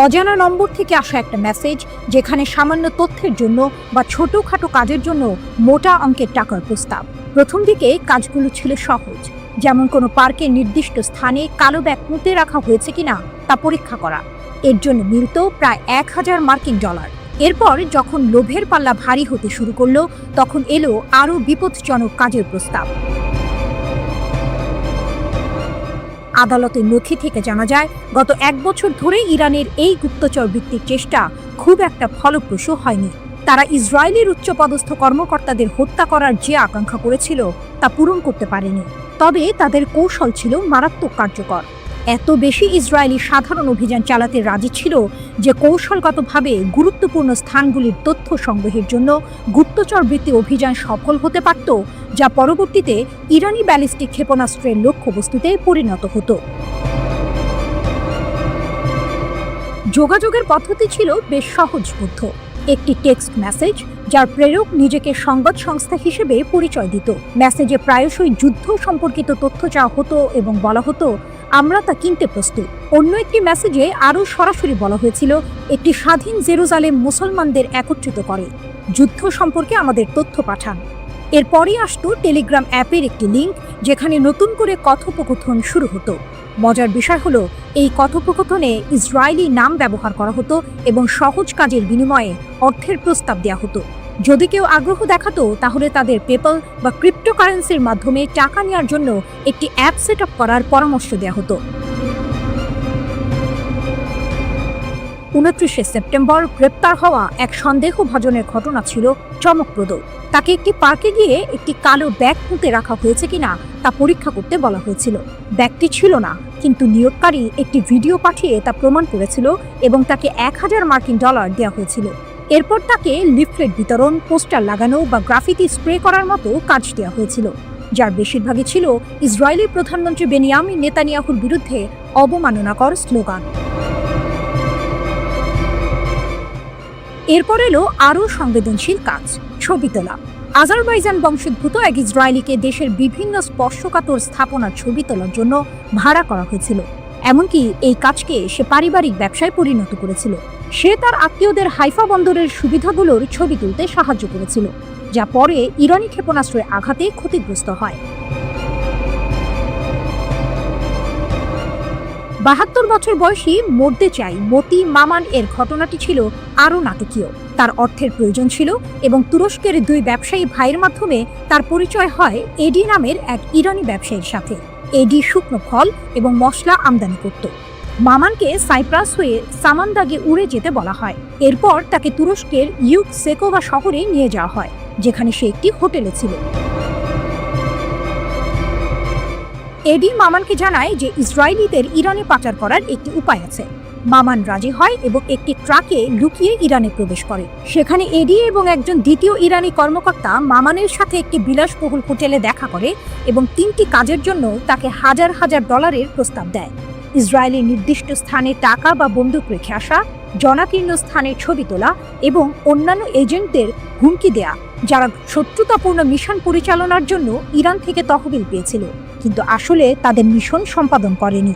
অজানা নম্বর থেকে আসা একটা মেসেজ, যেখানে সামান্য তথ্যের জন্য বা ছোটখাটো কাজের জন্য মোটা অঙ্কের টাকার প্রস্তাব। প্রথম দিকে কাজগুলো ছিল সহজ, যেমন কোনো পার্কের নির্দিষ্ট স্থানে কালো ব্যাগ পুঁতে রাখা হয়েছে কিনা তা পরীক্ষা করা। এর জন্য মিলত প্রায় 1000 মার্কিন ডলার। এরপর যখন লোভের পাল্লা ভারী হতে শুরু করলো, তখন এলো আরও বিপজ্জনক কাজের প্রস্তাব। আদালতের নথি থেকে জানা যায়, গত 1 বছর ধরে ইরানের এই গুপ্তচর বৃত্তির চেষ্টা খুব একটা ফলপ্রসূ হয়নি। তারা ইসরায়েলের উচ্চপদস্থ কর্মকর্তাদের হত্যা করার যে আকাঙ্ক্ষা করেছিল তা পূরণ করতে পারেনি। তবে তাদের কৌশল ছিল মারাত্মক কার্যকর। এত বেশি ইসরায়েলি সাধারণ অভিযান চালাতে রাজি ছিল যে কৌশলগতভাবে গুরুত্বপূর্ণ স্থানগুলির তথ্য সংগ্রহের জন্য গুপ্তচর বৃত্তি অভিযান সফল হতে পারত, যা পরবর্তীতে ইরানি ব্যালিস্টিক ক্ষেপণাস্ত্রের লক্ষ্যবস্তুতে পরিণত হতো। যোগাযোগের পদ্ধতি ছিল বেশ সহজবোধ্য। একটি টেক্সট মেসেজ, যার প্রেরক নিজেকে সংবাদ সংস্থা হিসেবে পরিচয় দিত। মেসেজে প্রায়শই যুদ্ধ সম্পর্কিত তথ্য চাওয়া হতো এবং বলা হতো, আমরা তা কিনতে প্রস্তুত। অন্য একটি মেসেজে আরও সরাসরি বলা হয়েছিল, একটি স্বাধীন জেরুজালেম মুসলমানদের একত্রিত করে, যুদ্ধ সম্পর্কে আমাদের তথ্য পাঠান। এরপরই আসতো টেলিগ্রাম অ্যাপের একটি লিঙ্ক, যেখানে নতুন করে কথোপকথন শুরু হতো। মজার বিষয় হলো, এই কথোপকথনে ইসরায়েলি নাম ব্যবহার করা হতো এবং সহজ কাজের বিনিময়ে অর্থের প্রস্তাব দেওয়া হতো। যদি কেউ আগ্রহ দেখাতো, তাহলে তাদের পেপ্যাল বা ক্রিপ্টোকারেন্সির মাধ্যমে টাকা নেওয়ার জন্য একটি অ্যাপ সেট আপ করার পরামর্শ দেওয়া হতো। 29 সেপ্টেম্বর গ্রেপ্তার হওয়া এক সন্দেহভাজনের ঘটনা ছিল চমকপ্রদ। তাকে একটি পার্কে গিয়ে একটি কালো ব্যাগ পুঁতে রাখা হয়েছে কিনা তা পরীক্ষা করতে বলা হয়েছিল। ব্যাগটি ছিল না, কিন্তু নিয়োগকারী একটি ভিডিও পাঠিয়ে তা প্রমাণ করেছিল এবং তাকে 1000 মার্কিন ডলার দেওয়া হয়েছিল। এরপর তাকে লিফলেট বিতরণ, পোস্টার লাগানো বা গ্রাফিতি স্প্রে করার মতো কাজ দেওয়া হয়েছিল, যার বেশিরভাগই ছিল ইসরায়েলি প্রধানমন্ত্রী বেনিয়ামিন নেতানিয়াহুর বিরুদ্ধে অবমাননাকর স্লোগান। এরপর এলো আরও সংবেদনশীল কাজ, ছবি তোলা। আজারবাইজান বংশোদ্ভূত এক ইসরায়েলিকে দেশের বিভিন্ন স্পর্শকাতর স্থাপনার ছবি তোলার জন্য ভাড়া করা হয়েছিল। এমনকি এই কাজকে সে পারিবারিক ব্যবসায় পরিণত করেছিল। সে তার আত্মীয়দের হাইফা বন্দরের সুবিধাগুলোর ছবি তুলতে সাহায্য করেছিল, যা পরে ইরানি ক্ষেপণাস্ত্রের আঘাতে ক্ষতিগ্রস্ত হয়। 72 বছর বয়সী মরতে চাই মতি মামান এর ঘটনাটি ছিল আরও নাটকীয়। তার অর্থের প্রয়োজন ছিল এবং তুরস্কের 2 ব্যবসায়ী ভাইয়ের মাধ্যমে তার পরিচয় হয় এডি নামের এক ইরানি ব্যবসায়ীর সাথে। এডি শুকনো ফল এবং মশলা আমদানি করত। মামানকে সাইপ্রাস হয়ে সামান্দাগে উড়ে যেতে বলা হয়। এরপর তাকে তুরস্কের ইউকসেকোভা শহরে নিয়ে যাওয়া হয়, যেখানে সে একটি হোটেলে ছিল। এডি মামানকে জানায় যে ইসরায়েলিদের ইরানে পাচার করার একটি উপায় আছে। মামান রাজি হয় এবং একটি ট্রাকে লুকিয়ে ইরানে প্রবেশ করে। সেখানে এডি এবং একজন দ্বিতীয় ইরানি কর্মকর্তা মামানের সাথে একটি বিলাসবহুল হোটেলে দেখা করে এবং 3টি কাজের জন্য তাকে হাজার হাজার ডলারের প্রস্তাব দেয়। ইসরায়েলের নির্দিষ্ট স্থানে টাকা বা বন্দুক রেখে আসা, জনাকীর্ণ স্থানের ছবি তোলা এবং অন্যান্য এজেন্টদের হুমকি দেয়া, যারা শত্রুতাপূর্ণ মিশন পরিচালনার জন্য ইরান থেকে তহবিল পেয়েছিল, কিন্তু আসলে তাদের মিশন সম্পাদন করেনি।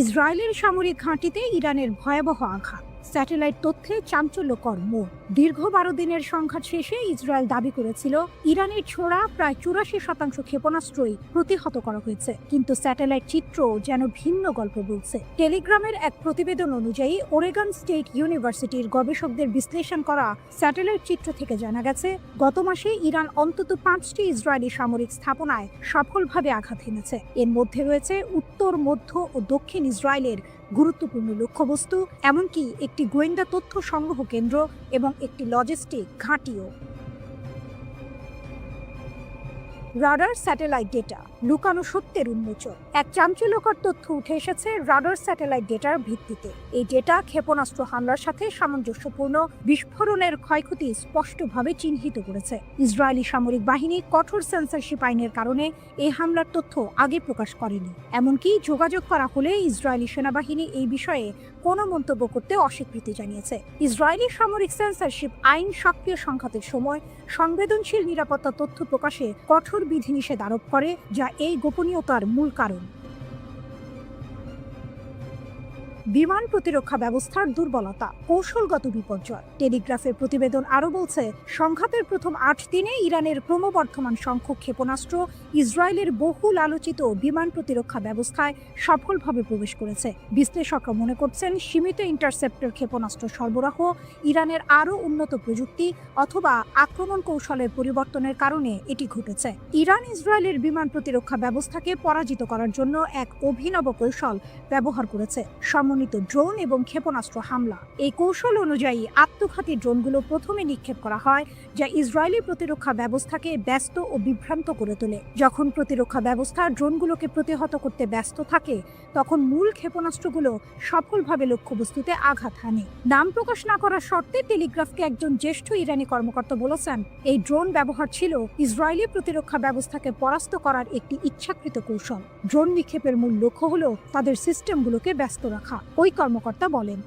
ইসরায়েলের সামরিক ঘাঁটিতে ইরানের ভয়াবহ আঘাত, স্যাটেলাইট তথ্যে চাঞ্চল্যকর মোড়। দীর্ঘ 12 দিনের সংঘাত শেষে ইসরায়েল দাবি করেছিল ইরানের ছোড়া প্রায় 84% ক্ষেপণাস্ত্রই প্রতিহত করা হয়েছে, কিন্তু স্যাটেলাইট চিত্র যেন ভিন্ন গল্প বলছে। টেলিগ্রামের এক প্রতিবেদন অনুযায়ী ওরেগন স্টেট ইউনিভার্সিটির গবেষকদের বিশ্লেষণ করা স্যাটেলাইট চিত্র থেকে জানা গেছে, গত মাসে ইরান অন্তত 5টি ইসরায়েলি সামরিক স্থাপনায় সফলভাবে আঘাত হেনেছে। এর মধ্যে রয়েছে উত্তর, মধ্য ও দক্ষিণ ইসরায়েলের গুরুত্বপূর্ণ লক্ষ্যবস্তু, এমনকি একটি গোয়েন্দা তথ্য সংগ্রহ কেন্দ্র এবং একটি লজিস্টিক ঘাঁটিও। রাডার স্যাটেলাইট ডেটা, লুকানো সত্যের উন্মোচন। এক চাঞ্চল্যকর তথ্য উঠে এসেছে রাডার স্যাটেলাইট ডেটার ভিত্তিতে। এই ডেটা ক্ষেপণাস্ত্র হামলার সাথে সামঞ্জস্যপূর্ণ বিস্ফোরণের ক্ষয়ক্ষতি স্পষ্টভাবে চিহ্নিত করেছে। ইসরায়েলি সামরিক বাহিনী কঠোর সেন্সরশিপ আইনের কারণে এই হামলার তথ্য আগে প্রকাশ করেনি। এমনকি যোগাযোগ করা হলে ইসরায়েলি সেনাবাহিনী এই বিষয়ে কোনো মন্তব্য করতে অস্বীকৃতি জানিয়েছে। ইসরায়েলি সামরিক সেন্সরশিপ আইন সক্রিয় সংঘাতের সময় সংবেদনশীল নিরাপত্তা তথ্য প্রকাশে কঠোর বিধিনিষেধ আরোপ করে, যা এই গোপনীয়তার মূল কারণ। বিমান প্রতিরক্ষা ব্যবস্থার দুর্বলতা, কৌশলগত বিপর্যয়। টেলিগ্রাফের প্রতিবেদন আরও বলছে, সংঘাতের প্রথম 8 দিনে ইরানের ক্রমবর্ধমান সংখ্যক ক্ষেপণাস্ত্র ইসরায়েলের বহুল আলোচিত বিমান প্রতিরক্ষা ব্যবস্থায় সফলভাবে প্রবেশ করেছে। বিশ্লেষকরা মনে করছেন, সীমিত ইন্টারসেপ্টর ক্ষেপণাস্ত্র সরবরাহ, ইরানের আরও উন্নত প্রযুক্তি অথবা আক্রমণ কৌশলের পরিবর্তনের কারণে এটি ঘটেছে। ইরান ইসরায়েলের বিমান প্রতিরক্ষা ব্যবস্থাকে পরাজিত করার জন্য এক অভিনব কৌশল ব্যবহার করেছে, ড্রোন এবং ক্ষেপণাস্ত্র হামলা। এই কৌশল অনুযায়ী আত্মঘাতী ড্রোনগুলো প্রথমে নিক্ষেপ করা হয়, যা ইসরায়েলি প্রতিরক্ষা ব্যবস্থাকে ব্যস্ত ও বিভ্রান্ত করে তোলে। যখন প্রতিরক্ষা ব্যবস্থা ড্রোনগুলোকে প্রতিহত করতে ব্যস্ত থাকে, তখন মূল ক্ষেপণাস্ত্রগুলো সফলভাবে লক্ষ্যবস্তুতে আঘাত হানে। নাম প্রকাশ না করার শর্তে টেলিগ্রাফকে একজন জ্যেষ্ঠ ইরানি কর্মকর্তা বলেছেন, এই ড্রোন ব্যবহার ছিল ইসরায়েলি প্রতিরক্ষা ব্যবস্থাকে পরাস্ত করার একটি ইচ্ছাকৃত কৌশল। ড্রোন নিক্ষেপের মূল লক্ষ্য হল তাদের সিস্টেমগুলোকে ব্যস্ত রাখা, ওই কর্মকর্তা বলেন।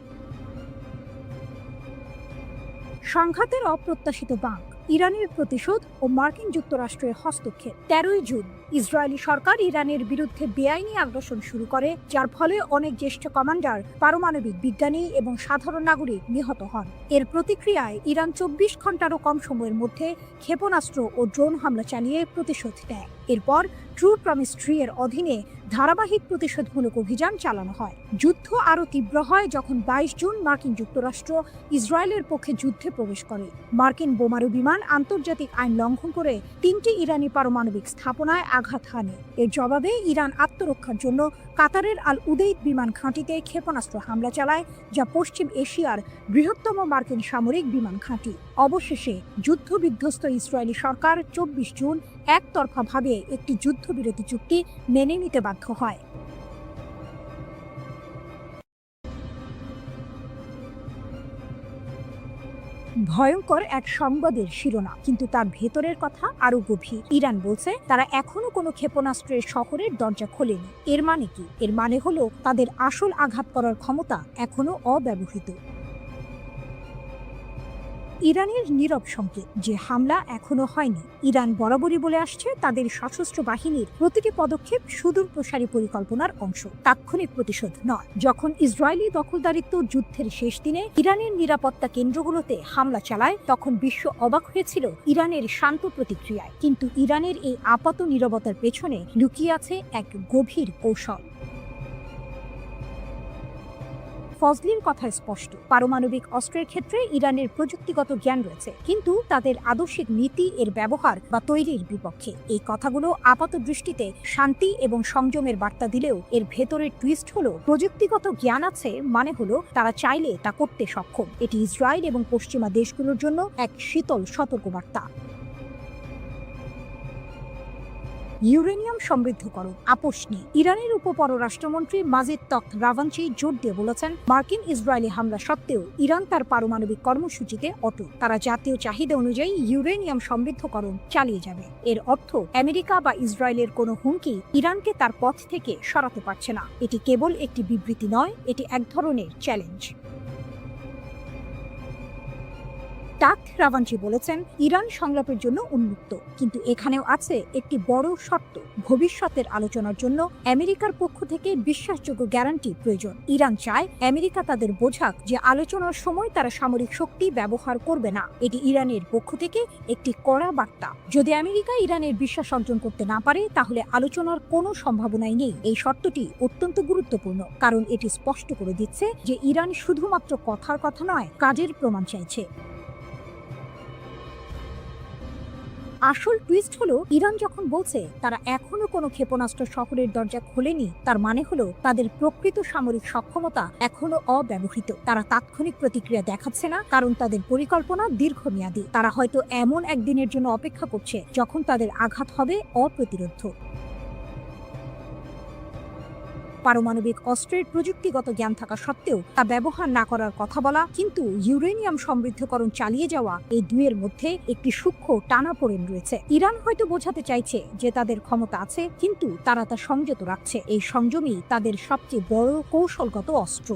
সংঘাতের অপ্রত্যাশিত বাঁক, ইরানের প্রতিশোধ ও মার্কিন যুক্তরাষ্ট্রের হস্তক্ষেপ। 13 জুন ইসরায়েলি সরকার ইরানের বিরুদ্ধে বেআইনি আগ্রাসন শুরু করে, যার ফলে অনেক জ্যেষ্ঠ কমান্ডার, পারমাণবিক বিজ্ঞানী এবং সাধারণ নাগরিক নিহত হন। এর প্রতিক্রিয়ায় ইরান 24 ঘন্টারও কম সময়ের মধ্যে ক্ষেপণাস্ত্র ও ড্রোন হামলা চালিয়ে প্রতিশোধ নেয়। এরপর ট্রু প্রমিস ট্রি এর অধীনে ধারাবাহিক প্রতিশোধমূলক অভিযান চালানো হয়। যুদ্ধ আরও তীব্র হয় যখন 22 জুন মার্কিন যুক্তরাষ্ট্র ইসরায়েলের পক্ষে যুদ্ধে প্রবেশ করে। মার্কিন বোমারু বিমান আন্তর্জাতিক আইন লঙ্ঘন করে 3টি ইরানি পারমাণবিক স্থাপনায় আঘাত হানে। এর জবাবে ইরান আত্মরক্ষার জন্য কাতারের আল উদেইদ বিমান ঘাঁটিতে ক্ষেপণাস্ত্র হামলা চালায়, যা পশ্চিম এশিয়ার বৃহত্তম মার্কিন সামরিক বিমান ঘাঁটি। অবশেষে যুদ্ধবিধ্বস্ত ইসরায়েলি সরকার 24 জুন একতরফাভাবে একটি যুদ্ধবিরতি চুক্তি মেনে নিতে বাধ্য হয়। ভয়ঙ্কর এক সংবাদের শিরোনাম, কিন্তু তার ভেতরের কথা আরো গভীর। ইরান বলছে তারা এখনো কোনো ক্ষেপণাস্ত্রের শহরের দরজা খোলেনি। এর মানে কি? এর মানে হলো তাদের আসল আঘাত করার ক্ষমতা এখনো অব্যবহৃত। ইরানের নীরব সংকেত যে হামলা এখনো হয়নি। ইরান বরাবরই বলে আসছে তাদের সশস্ত্র বাহিনীর প্রতিটি পদক্ষেপ সুদূর প্রসারী পরিকল্পনার অংশ, তাৎক্ষণিক প্রতিশোধ নয়। যখন ইসরায়েলি দখলদারিত্ব যুদ্ধের শেষ দিনে ইরানের নিরাপত্তা কেন্দ্রগুলোতে হামলা চালায়, তখন বিশ্ব অবাক হয়েছিল ইরানের শান্ত প্রতিক্রিয়ায়। কিন্তু ইরানের এই আপাত নীরবতার পেছনে লুকিয়ে আছে এক গভীর কৌশল। ফজলির কথা স্পষ্ট, পারমাণবিক অস্ত্রের ক্ষেত্রে ইরানের প্রযুক্তিগত জ্ঞান রয়েছে, কিন্তু তাদের আদর্শিক নীতি এর ব্যবহার বা তৈরির বিপক্ষে। এই কথাগুলো আপাত দৃষ্টিতে শান্তি এবং সংযমের বার্তা দিলেও এর ভেতরের টুইস্ট হলো, প্রযুক্তিগত জ্ঞান আছে মানে হলো তারা চাইলে তা করতে সক্ষম। এটি ইসরায়েল এবং পশ্চিমা দেশগুলোর জন্য এক শীতল সতর্কবার্তা। ইউরেনিয়াম সমৃদ্ধকরণ, আপোষ নেই। ইরানের উপপররাষ্ট্রমন্ত্রী মাজিদ তখত রাভাঞ্চি জোর দিয়ে বলেছেন, মার্কিন ইসরায়েলি হামলা সত্ত্বেও ইরান তার পারমাণবিক কর্মসূচিতে অটল। তারা জাতীয় চাহিদা অনুযায়ী ইউরেনিয়াম সমৃদ্ধকরণ চালিয়ে যাবে। এর অর্থ আমেরিকা বা ইসরায়েলের কোনো হুমকি ইরানকে তার পথ থেকে সরাতে পারছে না। এটি কেবল একটি বিবৃতি নয়, এটি এক ধরনের চ্যালেঞ্জ। তখত রাভাঞ্চি বলেছেন, ইরান সংলাপের জন্য উন্মুক্ত, কিন্তু এখানেও আছে একটি বড় শর্ত। ভবিষ্যতের আলোচনার জন্য আমেরিকার পক্ষ থেকে বিশ্বাসযোগ্য গ্যারান্টি প্রয়োজন। ইরান চায় আমেরিকা তাদের বোঝাক যে আলোচনার সময় তারা সামরিক শক্তি ব্যবহার করবে না। এটি ইরানের পক্ষ থেকে একটি কড়া বার্তা। যদি আমেরিকা ইরানের বিশ্বাস অর্জন করতে না পারে, তাহলে আলোচনার কোনো সম্ভাবনাই নেই। এই শর্তটি অত্যন্ত গুরুত্বপূর্ণ, কারণ এটি স্পষ্ট করে দিচ্ছে যে ইরান শুধুমাত্র কথার কথা নয়, কাজের প্রমাণ চাইছে। আসল টুইস্ট হলো ইরান যখন বলছে তারা এখনো কোনো ক্ষেপণাস্ত্র শহরের দরজা খোলেনি, তার মানে হলো তাদের প্রকৃত সামরিক সক্ষমতা এখনো অব্যবহৃত। তারা তাৎক্ষণিক প্রতিক্রিয়া দেখাচ্ছে না, কারণ তাদের পরিকল্পনা দীর্ঘমেয়াদী। তারা হয়তো এমন একদিনের জন্য অপেক্ষা করছে যখন তাদের আঘাত হবে অপ্রতিরোধ্য। পারমাণবিক অস্ত্রের প্রযুক্তিগত জ্ঞান থাকা সত্ত্বেও তা ব্যবহার না করার কথা বলা, কিন্তু ইউরেনিয়াম সমৃদ্ধকরণ চালিয়ে যাওয়া, এই দুয়ের মধ্যে একটি সূক্ষ্ম টানাপোড়েন রয়েছে। ইরান হয়তো বোঝাতে চাইছে যে তাদের ক্ষমতা আছে, কিন্তু তারা তা সংযত রাখছে। এই সংযমই তাদের সবচেয়ে বড় কৌশলগত অস্ত্র।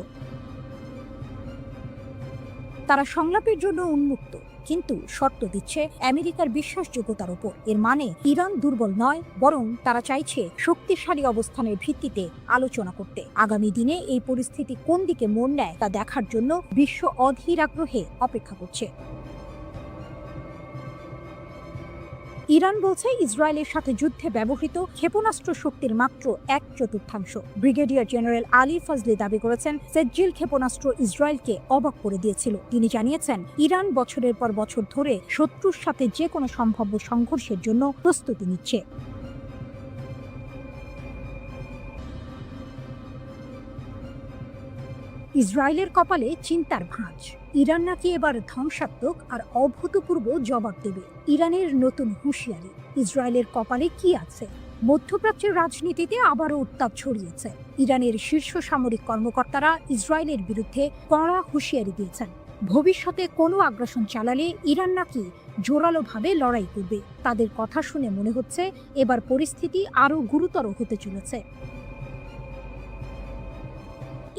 তারা সংলাপের জন্য উন্মুক্ত, কিন্তু শর্ত দিচ্ছে আমেরিকার বিশ্বাসযোগ্যতার উপর। এর মানে ইরান দুর্বল নয়, বরং তারা চাইছে শক্তিশালী অবস্থানের ভিত্তিতে আলোচনা করতে। আগামী দিনে এই পরিস্থিতি কোন দিকে মোড় নেয় তা দেখার জন্য বিশ্ব অধীর আগ্রহে অপেক্ষা করছে। ইরান বলছে ইসরায়েলের সাথে যুদ্ধে ব্যবহৃত ক্ষেপণাস্ত্র শক্তির মাত্র 1/4। ব্রিগেডিয়ার জেনারেল আলী ফজলি দাবি করেছেন, সেজ্জিল ক্ষেপণাস্ত্র ইসরায়েলকে অবাক করে দিয়েছিল। তিনি জানিয়েছেন, ইরান বছরের পর বছর ধরে শত্রুর সাথে যে কোনো সম্ভাব্য সংঘর্ষের জন্য প্রস্তুতি নিচ্ছে। ইসরায়েলের কপালে চিন্তার ভাঁজ। ইরান নাকি এবার ধ্বংসাত্মক আর অভূতপূর্ব জবাব দেবে। ইরানের নতুন হুঁশিয়ারি। ইসরায়েলের কপালে কি আছে? মধ্যপ্রাচ্যের রাজনীতিতে আবারও উত্তাপ ছড়িয়েছে। ইরানের শীর্ষ সামরিক কর্মকর্তারা ইসরায়েলের বিরুদ্ধে কড়া হুঁশিয়ারি দিয়েছেন। ভবিষ্যতে কোনো আগ্রাসন চালালে ইরান নাকি জোরালোভাবে লড়াই করবে। তাদের কথা শুনে মনে হচ্ছে এবার পরিস্থিতি আরও গুরুতর হতে চলেছে।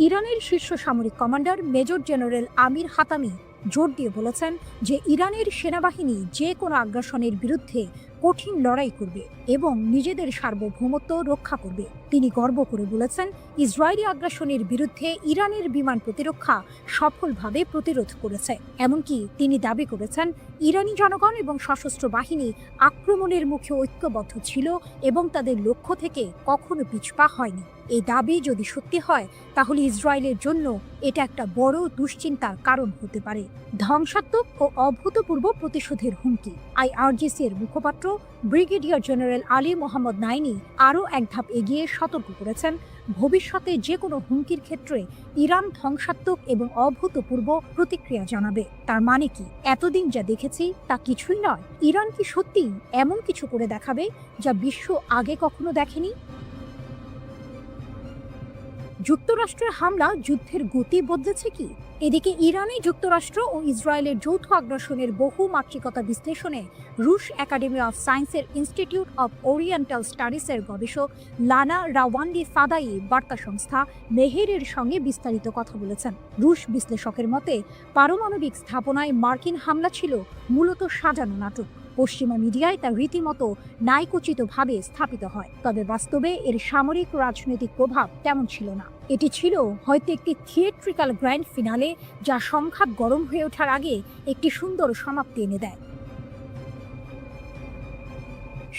ইরানের শীর্ষ সামরিক কমান্ডার মেজর জেনারেল আমির হাতামি জোর দিয়ে বলেছেন যে ইরানের সেনাবাহিনী যে কোনো আগ্রাসনের বিরুদ্ধে কঠিন লড়াই করবে এবং নিজেদের সার্বভৌমত্ব রক্ষা করবে। তিনি গর্ব করে বলেছেন, ইসরায়েলি আগ্রাসনের বিরুদ্ধে ইরানের বিমান প্রতিরক্ষা সফলভাবে প্রতিরোধ করেছে। এমনকি তিনি দাবি করেছেন, ইরানি জনগণ এবং সশস্ত্র বাহিনী আক্রমণের মুখে ঐক্যবদ্ধ ছিল এবং তাদের লক্ষ্য থেকে কখনো পিছপা হয়নি। এই দাবি যদি সত্যি হয়, তাহলে ইসরায়েলের জন্য এটা একটা বড় দুশ্চিন্তার কারণ হতে পারে। ধ্বংসাত্মক ও অভূতপূর্ব প্রতিশোধের হুমকি। আইআরজিসি এর মুখপাত্র ব্রিগেডিয়ার জেনারেল আলী মোহাম্মদ নাইনি আরও এক ধাপ এগিয়ে সতর্ক করেছেন, ভবিষ্যতে যে কোনো হুমকির ক্ষেত্রে ইরান ধ্বংসাত্মক এবং অভূতপূর্ব প্রতিক্রিয়া জানাবে। তার মানে কি? এতদিন যা দেখেছি তা কিছুই নয়। ইরান কি সত্যি এমন কিছু করে দেখাবে যা বিশ্ব আগে কখনো দেখেনি? যুক্তরাষ্ট্রের হামলা যুদ্ধের গতি বদলেছে কি? এদিকে ইরানে যুক্তরাষ্ট্র ও ইসরায়েলের যৌথ আগ্রাসনের বহুমাত্রিকতা বিশ্লেষণে রুশ একাডেমি অফ সায়েন্সের ইনস্টিটিউট অফ ওরিয়েন্টাল স্টাডিজের গবেষক লানা রাওয়ান্ডি ফাদাই বার্তা সংস্থা মেহেরের সঙ্গে বিস্তারিত কথা বলেছেন। রুশ বিশ্লেষকের মতে, পারমাণবিক স্থাপনায় মার্কিন হামলা ছিল মূলত সাজানো নাটক। পশ্চিমা মিডিয়ায় তা রীতিমতো ন্যায়কোচিতভাবে স্থাপিত হয়, তবে বাস্তবে এর সামরিক রাজনৈতিক প্রভাব তেমন ছিল না। এটি ছিল হয়তো একটি থিয়েট্রিক্যাল গ্র্যান্ড ফিনালে, যা সংঘাত গরম হয়ে ওঠার আগে একটি সুন্দর সমাপ্তি এনে দেয়।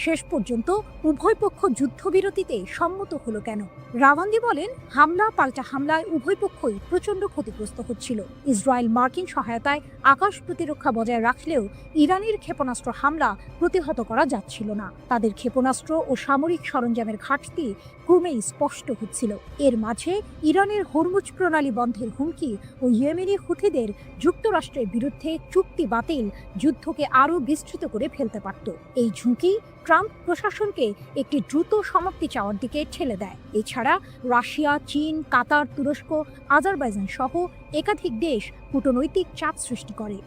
শেষ পর্যন্ত উভয় পক্ষ যুদ্ধবিরতিতে সম্মত হলো কেন? রাওয়ান্দি বলেন, হামলা পাল্টা হামলায় উভয় পক্ষই প্রচণ্ড ক্ষতিগ্রস্ত হচ্ছিল। ইসরায়েল মার্কিন সহায়তায় আকাশ প্রতিরক্ষা বজায় রাখলেও ইরানের ক্ষেপণাস্ত্র হামলা প্রতিহত করা যাচ্ছিল না। তাদের ক্ষেপণাস্ত্র ও সামরিক সরঞ্জামের ঘাটতি ক্রমেই স্পষ্ট হচ্ছিল। এর মাঝে ইরানের হরমুজ প্রণালী বন্ধের হুমকি ও ইয়েমেনি হুথিদের যুক্তরাষ্ট্রের বিরুদ্ধে চুক্তি বাতিল যুদ্ধকে আরও বিস্তৃত করে ফেলতে পারত। এই ঝুঁকি ট্রাম্প প্রশাসনকে একটি দ্রুত সমাপ্তি চাওয়ার দিকে ঠেলে দেয়। এছাড়া রাশিয়া, চীন, কাতার, তুরস্ক, আজারবাইজান সহ একাধিক দেশ কূটনৈতিক চাপ সৃষ্টি করে।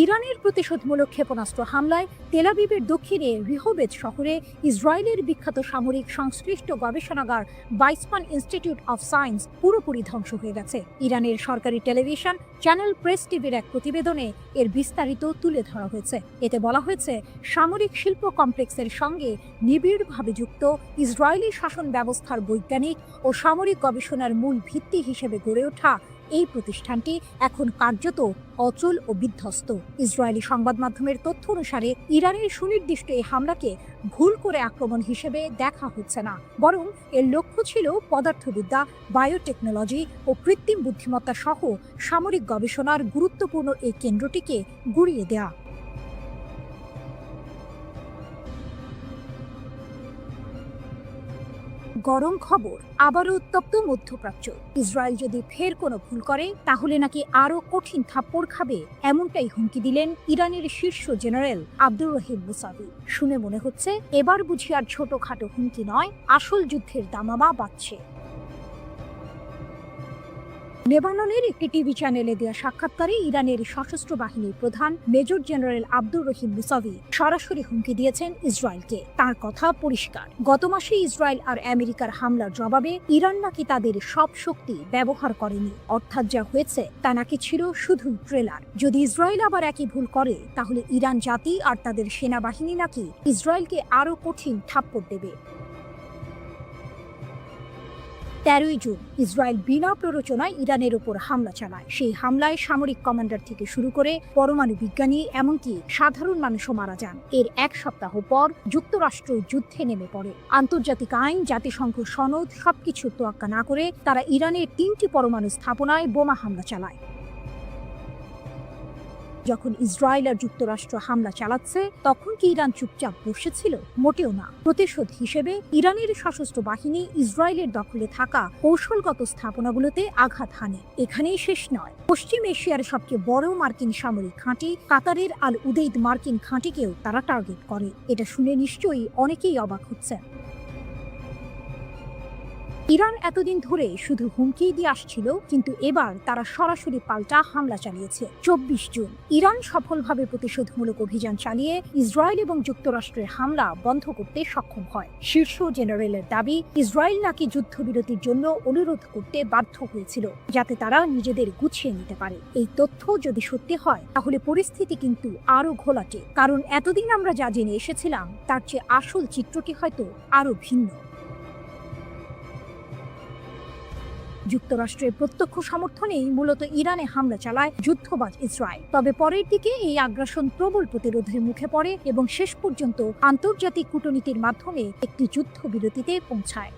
ইরানের প্রতিশোধমূলক ক্ষেপণাস্ত্র হামলায় তেল আবিবের দক্ষিণে রিহোবেদ শহরে ইসরায়েলের বিখ্যাত সামরিক সংশ্লিষ্ট গবেষণাগার বাইসমান ইনস্টিটিউট অফ সায়েন্স পুরোপুরি ধ্বংস হয়ে গেছে। ইরানের সরকারি টেলিভিশন চ্যানেল প্রেস টিভির এক প্রতিবেদনে এর বিস্তারিত তুলে ধরা হয়েছে। এতে বলা হয়েছে, সামরিক শিল্প কমপ্লেক্সের সঙ্গে নিবিড়ভাবে যুক্ত ইসরায়েলি শাসন ব্যবস্থার বৈজ্ঞানিক ও সামরিক গবেষণার মূল ভিত্তি হিসেবে গড়ে ওঠা এই প্রতিষ্ঠানটি এখন কার্যত অচল ও বিধ্বস্ত। ইসরায়েলি সংবাদ মাধ্যমের তথ্য অনুসারে ইরানের সুনির্দিষ্ট এই হামলাকে ভুল করে আক্রমণ হিসেবে দেখা হচ্ছে না, বরং এর লক্ষ্য ছিল পদার্থবিদ্যা, বায়োটেকনোলজি ও কৃত্রিম বুদ্ধিমত্তা সহ সামরিক গবেষণার গুরুত্বপূর্ণ এই কেন্দ্রটিকে গুঁড়িয়ে দেয়া। গরম খবর, আবারও উত্তপ্ত মধ্যপ্রাচ্য। ইসরায়েল যদি ফের কোনো ভুল করে তাহলে নাকি আরও কঠিন থাপ্পড় খাবে, এমনটাই হুমকি দিলেন ইরানের শীর্ষ জেনারেল আব্দুর রহিম মুসাভি। শুনে মনে হচ্ছে এবার বুঝি আর ছোটখাটো হুমকি নয়, আসল যুদ্ধের দামামা বাজছে। লেবাননের একটি টিভি চ্যানেলে দেওয়া সাক্ষাৎকারে ইরানের সশস্ত্র বাহিনীর প্রধান major general Abdur Rahim Musavi সরাসরি হুমকি দিয়েছেন ইসরায়েলকে। তার কথা পরিষ্কার, গত মাসে ইসরায়েল আর আমেরিকার হামলার জবাবে ইরান নাকি তাদের সব শক্তি ব্যবহার করেনি, অর্থাৎ যা হয়েছে তা নাকি ছিল শুধু ট্রেলার। যদি ইসরায়েল আবার একই ভুল করে তাহলে ইরান জাতি আর তাদের সেনাবাহিনী নাকি ইসরায়েলকে আরও কঠিন থাপ্পড় দেবে। 13 জুন ইসরায়েল বিনা প্ররোচনায় ইরানের উপর হামলা চালায়। সেই হামলায় সামরিক কমান্ডার থেকে শুরু করে পরমাণু বিজ্ঞানী এমনকি সাধারণ মানুষও মারা যান। এর এক সপ্তাহ পর যুক্তরাষ্ট্র যুদ্ধে নেমে পড়ে। আন্তর্জাতিক আইন, জাতিসংঘ সনদ সবকিছু তোয়াক্কা না করে তারা ইরানের 3টি পরমাণু স্থাপনায় বোমা হামলা চালায়। যখন ইসরায়েল আর যুক্তরাষ্ট্র হামলা চালাচ্ছে তখন কি ইরান চুপচাপ বসেছিল? মোটেও না। প্রতিশোধ হিসেবে ইরানের সশস্ত্র বাহিনী ইসরায়েলের দখলে থাকা কৌশলগত স্থাপনাগুলোতে আঘাত হানে। এখানেই শেষ নয়, পশ্চিম এশিয়ার সবচেয়ে বড় মার্কিন সামরিক ঘাঁটি কাতারের আল উদেইদ মার্কিন ঘাঁটিকেও তারা টার্গেট করে। এটা শুনে নিশ্চয়ই অনেকেই অবাক হচ্ছেন। ইরান এতদিন ধরে শুধু হুমকি দিয়ে আসছিল, কিন্তু এবার তারা সরাসরি পাল্টা হামলা চালিয়েছে। 24 জুন ইরান সফলভাবে প্রতিশোধমূলক অভিযান চালিয়ে ইসরায়েল এবং যুক্তরাষ্ট্রের হামলা বন্ধ করতে সক্ষম হয়। শীর্ষ জেনারেলের দাবি, ইসরায়েল নাকি যুদ্ধবিরতির জন্য অনুরোধ করতে বাধ্য হয়েছিল যাতে তারা নিজেদের গুছিয়ে নিতে পারে। এই তথ্য যদি সত্যি হয় তাহলে পরিস্থিতি কিন্তু আরো ঘোলাটে, কারণ এতদিন আমরা যা জেনে এসেছিলাম তার চেয়ে আসল চিত্রটি হয়তো আরো ভিন্ন। যুক্তরাষ্ট্রের প্রত্যক্ষ সমর্থনেই মূলত ইরানে হামলা চালায় যুদ্ধবাজ ইসরায়েল। তবে পরের দিকে এই আগ্রাসন প্রবল প্রতিরোধের মুখে পড়ে এবং শেষ পর্যন্ত আন্তর্জাতিক কূটনীতির মাধ্যমে একটি যুদ্ধবিরতিতে পৌঁছায়।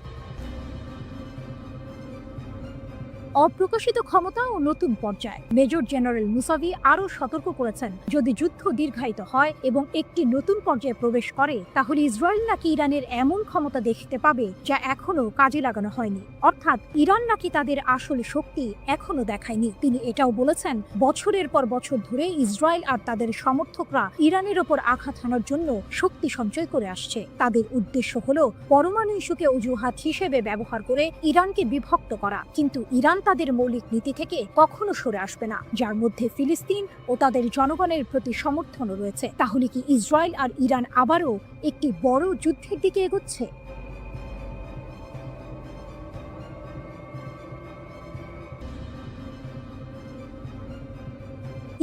অপ্রকাশিত ক্ষমতা ও নতুন পর্যায়। মেজর জেনারেল মুসাভি আরও সতর্ক করেছেন, যদি যুদ্ধ দীর্ঘায়িত হয় এবং একটি নতুন পর্যায়ে প্রবেশ করে তাহলে ইসরায়েল নাকি ইরানের এমন ক্ষমতা দেখতে পাবে যা এখনো কাজে লাগানো হয়নি, অর্থাৎ ইরান নাকি তাদের আসল শক্তি এখনো দেখায়নি। তিনি এটাও বলেছেন, বছরের পর বছর ধরে ইসরায়েল আর তাদের সমর্থকরা ইরানের ওপর আঘাত হানার জন্য শক্তি সঞ্চয় করে আসছে। তাদের উদ্দেশ্য হলো পরমাণু ইস্যুকে অজুহাত হিসেবে ব্যবহার করে ইরানকে বিভক্ত করা, কিন্তু ইরান তাদের মৌলিক নীতি থেকে কখনো সরে আসবে না, যার মধ্যে ফিলিস্তিন ও তাদের জনগণের প্রতি সমর্থনও রয়েছে। তাহলে কি ইসরায়েল আর ইরান আবারও একটি বড় যুদ্ধের দিকে এগোচ্ছে?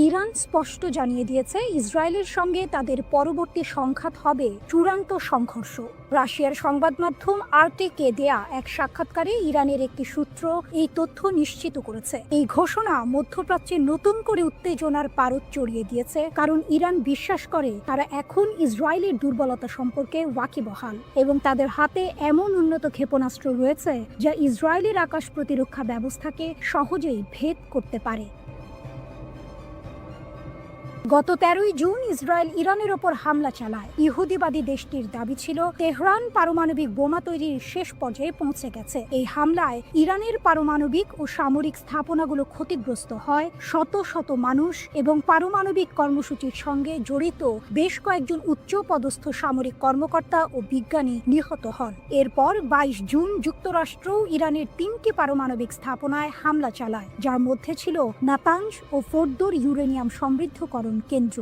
ইরান স্পষ্ট জানিয়ে দিয়েছে ইসরায়েলের সঙ্গে তাদের পরবর্তী সংঘাত হবে চূড়ান্ত সংঘর্ষ। রাশিয়ার সংবাদ মাধ্যম আরটিকে দেয়া এক সাক্ষাৎকারে ইরানের একটি সূত্র এই তথ্য নিশ্চিত করেছে। এই ঘোষণা মধ্যপ্রাচ্যে নতুন করে উত্তেজনার পারদ চড়িয়ে দিয়েছে, কারণ ইরান বিশ্বাস করে তারা এখন ইসরায়েলের দুর্বলতা সম্পর্কে ওয়াকিবহাল এবং তাদের হাতে এমন উন্নত ক্ষেপণাস্ত্র রয়েছে যা ইসরায়েলের আকাশ প্রতিরক্ষা ব্যবস্থাকে সহজেই ভেদ করতে পারে। গত 13 জুন ইসরায়েল ইরানের ওপর হামলা চালায়। ইহুদিবাদী দেশটির দাবি ছিল তেহরান পারমাণবিক বোমা তৈরির শেষ পর্যায়ে পৌঁছে গেছে। এই হামলায় ইরানের পারমাণবিক ও সামরিক স্থাপনাগুলো ক্ষতিগ্রস্ত হয়, শত শত মানুষ এবং পারমাণবিক কর্মসূচির সঙ্গে জড়িত বেশ কয়েকজন উচ্চ পদস্থ সামরিক কর্মকর্তা ও বিজ্ঞানী নিহত হন। এরপর 22 জুন যুক্তরাষ্ট্র ইরানের 3টি পারমাণবিক স্থাপনায় হামলা চালায়, যার মধ্যে ছিল নাতানজ ও ফোর্দোর ইউরেনিয়াম সমৃদ্ধকরণ কেন্দ্র।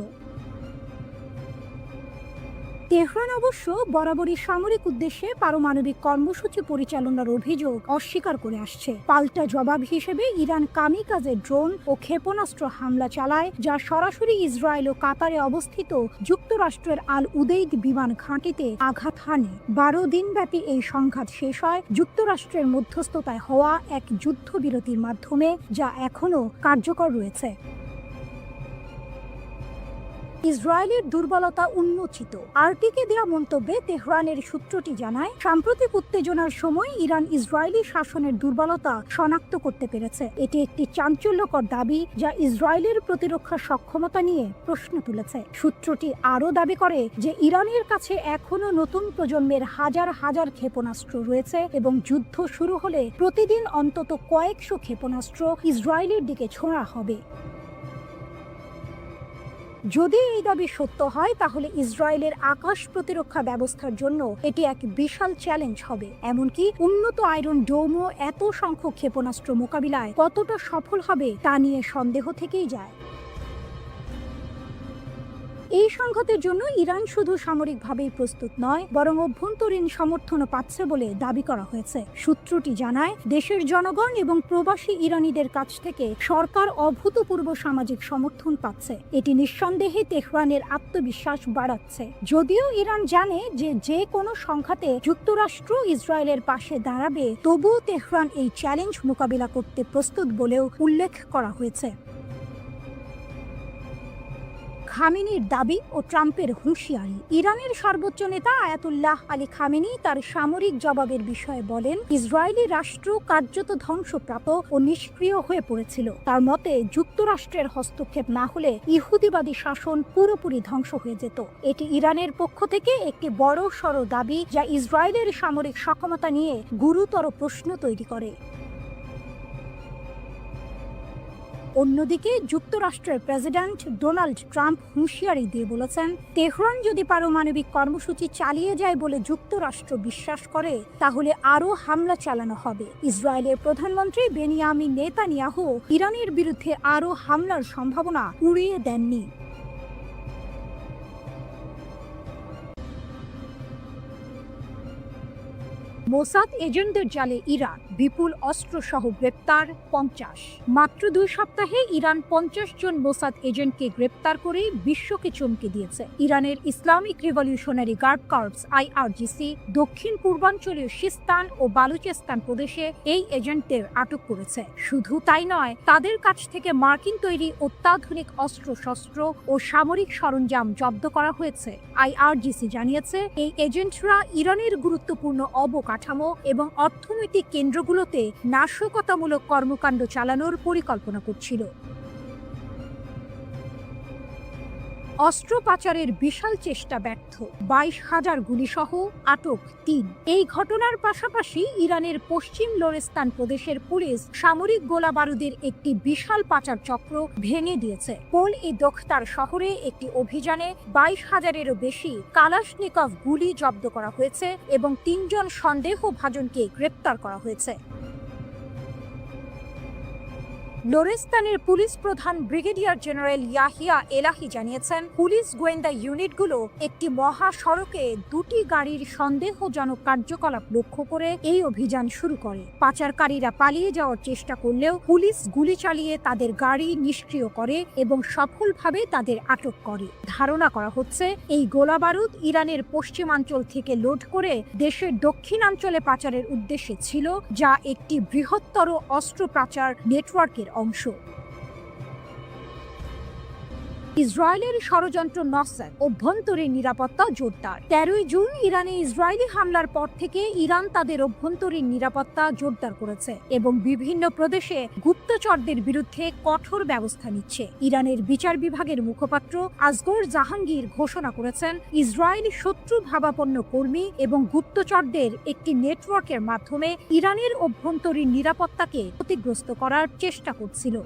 তেহরান অবশ্য বরাবরই সামরিক উদ্দেশ্যে পারমাণবিক কর্মসূচি পরিচালনার অভিযোগ অস্বীকার করে আসছে। পাল্টা জবাব হিসেবে ইরান কামিকাজে ড্রোন ও ক্ষেপণাস্ত্র হামলা চালায়, যা সরাসরি ইসরায়েল ও কাতারে অবস্থিত যুক্তরাষ্ট্রের আল উদেইদ বিমান ঘাঁটিতে আঘাত হানে। 12 দিনব্যাপী এই সংঘাত শেষ হয় যুক্তরাষ্ট্রের মধ্যস্থতায় হওয়া এক যুদ্ধবিরতির মাধ্যমে, যা এখনো কার্যকর রয়েছে। ইসরায়েলের দুর্বলতা উন্মোচিত। আরটিকে দেওয়া মন্তব্যে তেহরানের সূত্রটি জানায়, সাম্প্রতিক উত্তেজনার সময় ইরান ইসরায়েলি শাসনের দুর্বলতা শনাক্ত করতে পেরেছে। এটি একটি চাঞ্চল্যকর দাবি যা ইসরায়েলের প্রতিরক্ষা সক্ষমতা নিয়ে প্রশ্ন তুলেছে। সূত্রটি আরও দাবি করে যে ইরানের কাছে এখনও নতুন প্রজন্মের হাজার হাজার ক্ষেপণাস্ত্র রয়েছে এবং যুদ্ধ শুরু হলে প্রতিদিন অন্তত কয়েকশো ক্ষেপণাস্ত্র ইসরায়েলের দিকে ছোঁড়া হবে। যদি এই দাবি সত্য হয় তাহলে ইসরায়েলের আকাশ প্রতিরক্ষা ব্যবস্থার জন্য এটি এক বিশাল চ্যালেঞ্জ হবে। এমনকি উন্নত আয়রন ডোমও এত সংখ্যক ক্ষেপণাস্ত্র মোকাবিলায় কতটা সফল হবে তা নিয়ে সন্দেহ থেকেই যায়। এই সংঘাতের জন্য ইরান শুধু সামরিকভাবেই প্রস্তুত নয়, বরং অভ্যন্তরীণ সমর্থনও পাচ্ছে বলে দাবি করা হয়েছে। সূত্রটি জানায়, দেশের জনগণ এবং প্রবাসী ইরানিদের কাছ থেকে সরকার অভূতপূর্ব সামাজিক সমর্থন পাচ্ছে। এটি নিঃসন্দেহে তেহরানের আত্মবিশ্বাস বাড়াচ্ছে। যদিও ইরান জানে যে যে কোনো সংঘাতে যুক্তরাষ্ট্র ইসরায়েলের পাশে দাঁড়াবে, তবুও তেহরান এই চ্যালেঞ্জ মোকাবিলা করতে প্রস্তুত বলেও উল্লেখ করা হয়েছে। খামেনির দাবি ও ট্রাম্পের হুঁশিয়ারি। ইরানের সর্বোচ্চ নেতা আয়াতুল্লাহ আলী খামেনি তার সামরিক জবাবের বিষয়ে বলেন, ইসরায়েলি রাষ্ট্র কার্যত ধ্বংসপ্রাপ্ত ও নিষ্ক্রিয় হয়ে পড়েছিল। তার মতে, যুক্তরাষ্ট্রের হস্তক্ষেপ না হলে ইহুদিবাদী শাসন পুরোপুরি ধ্বংস হয়ে যেত। এটি ইরানের পক্ষ থেকে একটি বড় সড় দাবি যা ইসরায়েলের সামরিক সক্ষমতা নিয়ে গুরুতর প্রশ্ন তৈরি করে। অন্যদিকে যুক্তরাষ্ট্রের প্রেসিডেন্ট ডোনাল্ড ট্রাম্প হুঁশিয়ারি দিয়ে বলেছেন, তেহরান যদি পারমাণবিক কর্মসূচি চালিয়ে যায় বলে যুক্তরাষ্ট্র বিশ্বাস করে, তাহলে আরও হামলা চালানো হবে। ইসরায়েলের প্রধানমন্ত্রী বেনিয়ামিন নেতানিয়াহু ইরানের বিরুদ্ধে আরও হামলার সম্ভাবনা উড়িয়ে দেননি। মোসাদ এজেন্টদের জালে ইরান, বিপুল অস্ত্রসহ গ্রেপ্তার 50। মাত্র 2 সপ্তাহে ইরান 50 জন মোসাদ এজেন্টকে গ্রেপ্তার করে বিশ্বকে চমকে দিয়েছে। ইরানের Islamic Revolutionary Guard Corps IRGC দক্ষিণ পূর্বাঞ্চলীয় সিস্তান ও বালুচিস্তান প্রদেশে এই এজেন্টদের আটক করেছে। শুধু তাই নয়, তাদের কাছ থেকে মার্কিন তৈরি অত্যাধুনিক অস্ত্রশস্ত্র ও সামরিক সরঞ্জাম জব্দ করা হয়েছে। IRGC জানিয়েছে, এই এজেন্টরা ইরানের গুরুত্বপূর্ণ অবকাঠামো এবং অর্থনৈতিক কেন্দ্রগুলোতে নাশকতামূলক কর্মকাণ্ড চালানোর পরিকল্পনা করছিল। অস্ত্র পাচারের বিশাল চেষ্টা ব্যর্থ, 22,000 গুলিসহ আটক 3। এই ঘটনার পাশাপাশি ইরানের পশ্চিম লোরেস্তান প্রদেশের পুলিশ সামরিক গোলা বারুদের একটি বিশাল পাচার চক্র ভেঙে দিয়েছে। পোল-ই-দোখতার শহরে একটি অভিযানে 22,000-এরও বেশি কালাশনিকভ গুলি জব্দ করা হয়েছে এবং 3 জন সন্দেহভাজনকে গ্রেপ্তার করা হয়েছে। লোরেস্তানের পুলিশ প্রধান ব্রিগেডিয়ার জেনারেল ইয়াহিয়া এলাহি জানিয়েছেন, পুলিশ গোয়েন্দা ইউনিটগুলো একটি মহাসড়কে 2টি গাড়ির সন্দেহজনক কার্যকলাপ লক্ষ্য করে এই অভিযান শুরু করে। পাচারকারীরা পালিয়ে যাওয়ার চেষ্টা করলেও পুলিশ গুলি চালিয়ে তাদের গাড়ি নিষ্ক্রিয় করে এবং সফলভাবে তাদের আটক করে। ধারণা করা হচ্ছে, এই গোলাবারুদ ইরানের পশ্চিমাঞ্চল থেকে লোড করে দেশের দক্ষিণাঞ্চলে পাচারের উদ্দেশ্যে ছিল, যা একটি বৃহত্তর অস্ত্র পাচার নেটওয়ার্কের অংশ। ইসরায়েলের ষড়যন্ত্র নসর, অভ্যন্তরীণ নিরাপত্তা জোরদার। 13 জুন ইরানে ইসরায়েলি হামলার পর থেকে ইরান তাদের অভ্যন্তরীণ নিরাপত্তা জোরদার করেছে এবং বিভিন্ন প্রদেশে গুপ্তচরদের বিরুদ্ধে কঠোর ব্যবস্থা নিচ্ছে। ইরানের বিচার বিভাগের মুখপাত্র আসগর জাহাঙ্গীর ঘোষণা করেছেন, ইসরায়েলি শত্রু ভাবাপন্ন কর্মী এবং গুপ্তচরদের একটি নেটওয়ার্কের মাধ্যমে ইরানের অভ্যন্তরীণ নিরাপত্তাকে ক্ষতিগ্রস্ত করার চেষ্টা করছিল।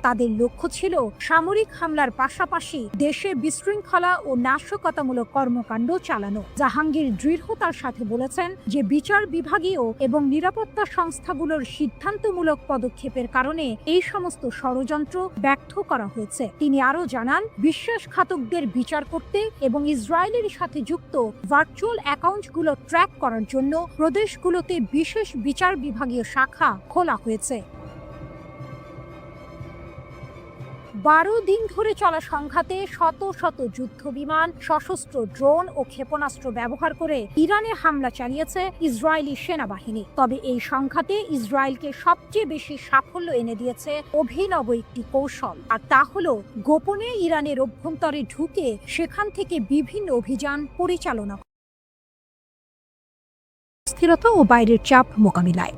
তাদের লক্ষ্য ছিল সামরিক হামলার পাশাপাশি দেশে বিশৃঙ্খলা ও নাশকতামূলক কর্মকাণ্ড চালানো। জাহাঙ্গীর দৃঢ়তার সাথে বলেছেন যে বিচার বিভাগীয় এবং নিরাপত্তা সংস্থাগুলোর সিদ্ধান্তমূলক পদক্ষেপের কারণে এই সমস্ত ষড়যন্ত্র ব্যর্থ করা হয়েছে। তিনি আরও জানান, বিশ্বাসঘাতকদের বিচার করতে এবং ইসরায়েলের সাথে যুক্ত ভার্চুয়াল অ্যাকাউন্টগুলো ট্র্যাক করার জন্য প্রদেশগুলোতে বিশেষ বিচার বিভাগীয় শাখা খোলা হয়েছে। 12 দিন ধরে চলা সংঘাতে শত শত যুদ্ধ বিমান, সশস্ত্র ড্রোন ও ক্ষেপণাস্ত্র ব্যবহার করে ইরানে হামলা চালিয়েছে ইসরায়েলি সেনাবাহিনী। তবে এই সংঘাতে ইসরায়েলকে সবচেয়ে বেশি সাফল্য এনে দিয়েছে অভিনব একটি কৌশল, আর তা হলো গোপনে ইরানের অভ্যন্তরে ঢুকে সেখান থেকে বিভিন্ন অভিযান পরিচালনা, স্থিরতা ও বাইরের চাপ মোকাবিলায়।